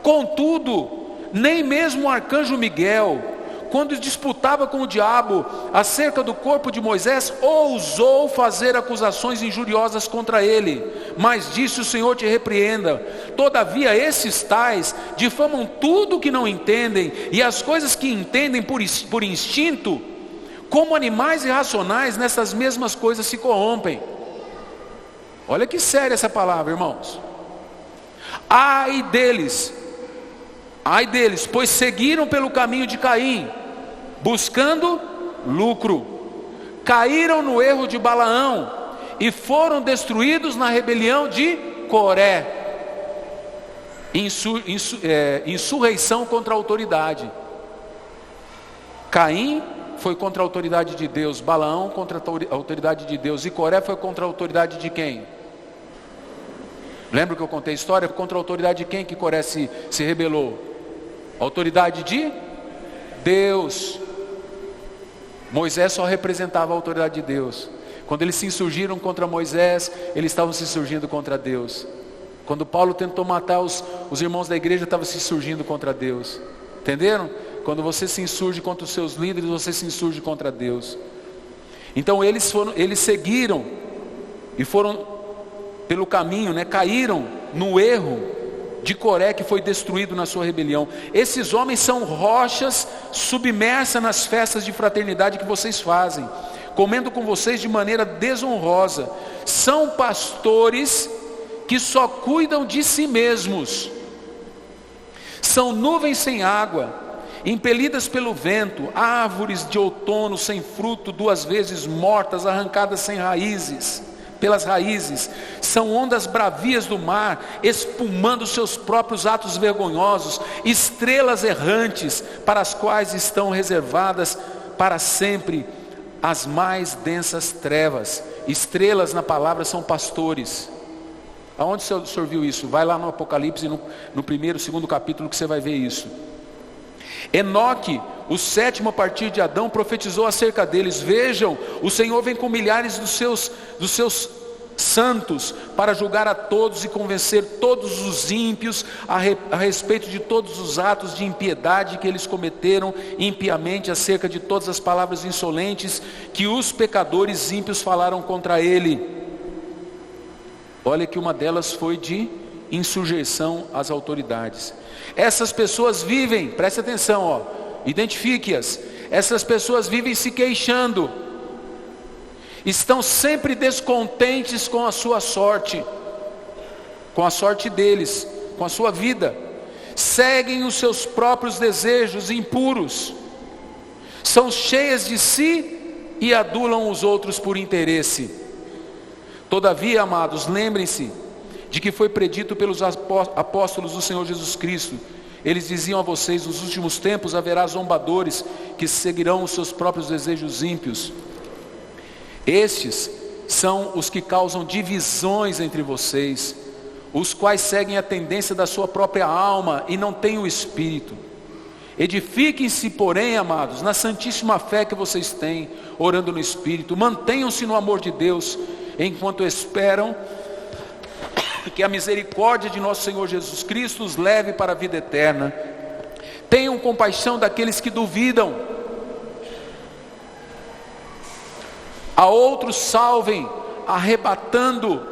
Contudo, nem mesmo o arcanjo Miguel, quando disputava com o diabo acerca do corpo de Moisés, ousou fazer acusações injuriosas contra ele. Mas disse: o Senhor te repreenda. Todavia esses tais difamam tudo que não entendem, e as coisas que entendem por instinto, como animais irracionais, nessas mesmas coisas se corrompem. Olha que séria essa palavra, irmãos. Ai deles, pois seguiram pelo caminho de Caim, buscando lucro. Caíram no erro de Balaão e foram destruídos na rebelião de Coré. Insurreição contra a autoridade. Caim foi contra a autoridade de Deus, Balaão contra a autoridade de Deus, e Coré foi contra a autoridade de quem? Lembra que eu contei a história? Contra a autoridade de quem que Coré se rebelou? A autoridade de Deus. Moisés só representava a autoridade de Deus. Quando eles se insurgiram contra Moisés, eles estavam se insurgindo contra Deus. Quando Paulo tentou matar os irmãos da igreja, estava se insurgindo contra Deus. Entenderam? Quando você se insurge contra os seus líderes, você se insurge contra Deus. Então eles seguiram e foram pelo caminho, né? Caíram no erro de Coré, que foi destruído na sua rebelião. Esses homens são rochas submersas nas festas de fraternidade que vocês fazem, comendo com vocês de maneira desonrosa. São pastores que só cuidam de si mesmos. São nuvens sem água, impelidas pelo vento, árvores de outono sem fruto, 2 vezes mortas, arrancadas sem raízes. pelas raízes, são ondas bravias do mar, espumando seus próprios atos vergonhosos, estrelas errantes, para as quais estão reservadas para sempre as mais densas trevas. Estrelas na palavra são pastores. Aonde o senhor viu isso? Vai lá no Apocalipse, no primeiro, segundo capítulo, que você vai ver isso. Enoque, o sétimo a partir de Adão, profetizou acerca deles: vejam, o Senhor vem com milhares dos seus santos para julgar a todos e convencer todos os ímpios a respeito de todos os atos de impiedade que eles cometeram impiamente, acerca de todas as palavras insolentes que os pecadores ímpios falaram contra ele. Olha que uma delas foi de insurreição às autoridades. Essas pessoas vivem, preste atenção, identifique-as. Essas pessoas vivem se queixando, estão sempre descontentes com a sua sorte, com a sorte deles, com a sua vida, seguem os seus próprios desejos impuros, são cheias de si e adulam os outros por interesse. Todavia, amados, lembrem-se de que foi predito pelos apóstolos do Senhor Jesus Cristo. Eles diziam a vocês: nos últimos tempos haverá zombadores que seguirão os seus próprios desejos ímpios. Estes são os que causam divisões entre vocês, os quais seguem a tendência da sua própria alma e não têm o Espírito. Edifiquem-se, porém, amados, na santíssima fé que vocês têm, orando no Espírito. Mantenham-se no amor de Deus, enquanto esperam que a misericórdia de nosso Senhor Jesus Cristo os leve para a vida eterna. Tenham compaixão daqueles que duvidam, a outros salvem, arrebatando-os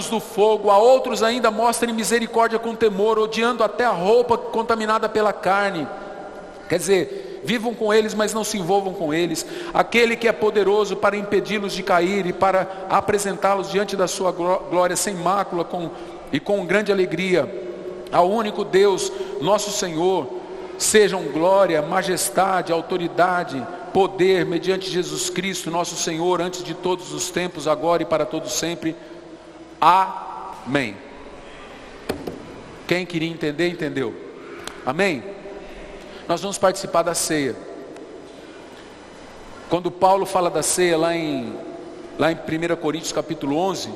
do fogo, a outros ainda mostrem misericórdia com temor, odiando até a roupa contaminada pela carne. Quer dizer, vivam com eles, mas não se envolvam com eles. Aquele que é poderoso para impedi-los de cair e para apresentá-los diante da sua glória sem mácula e com grande alegria. Ao único Deus, nosso Senhor, sejam glória, majestade, autoridade, poder, mediante Jesus Cristo, nosso Senhor, antes de todos os tempos, agora e para todos sempre. Amém. Quem queria entender, entendeu. Amém? Nós vamos participar da ceia. Quando Paulo fala da ceia lá em 1 Coríntios capítulo 11,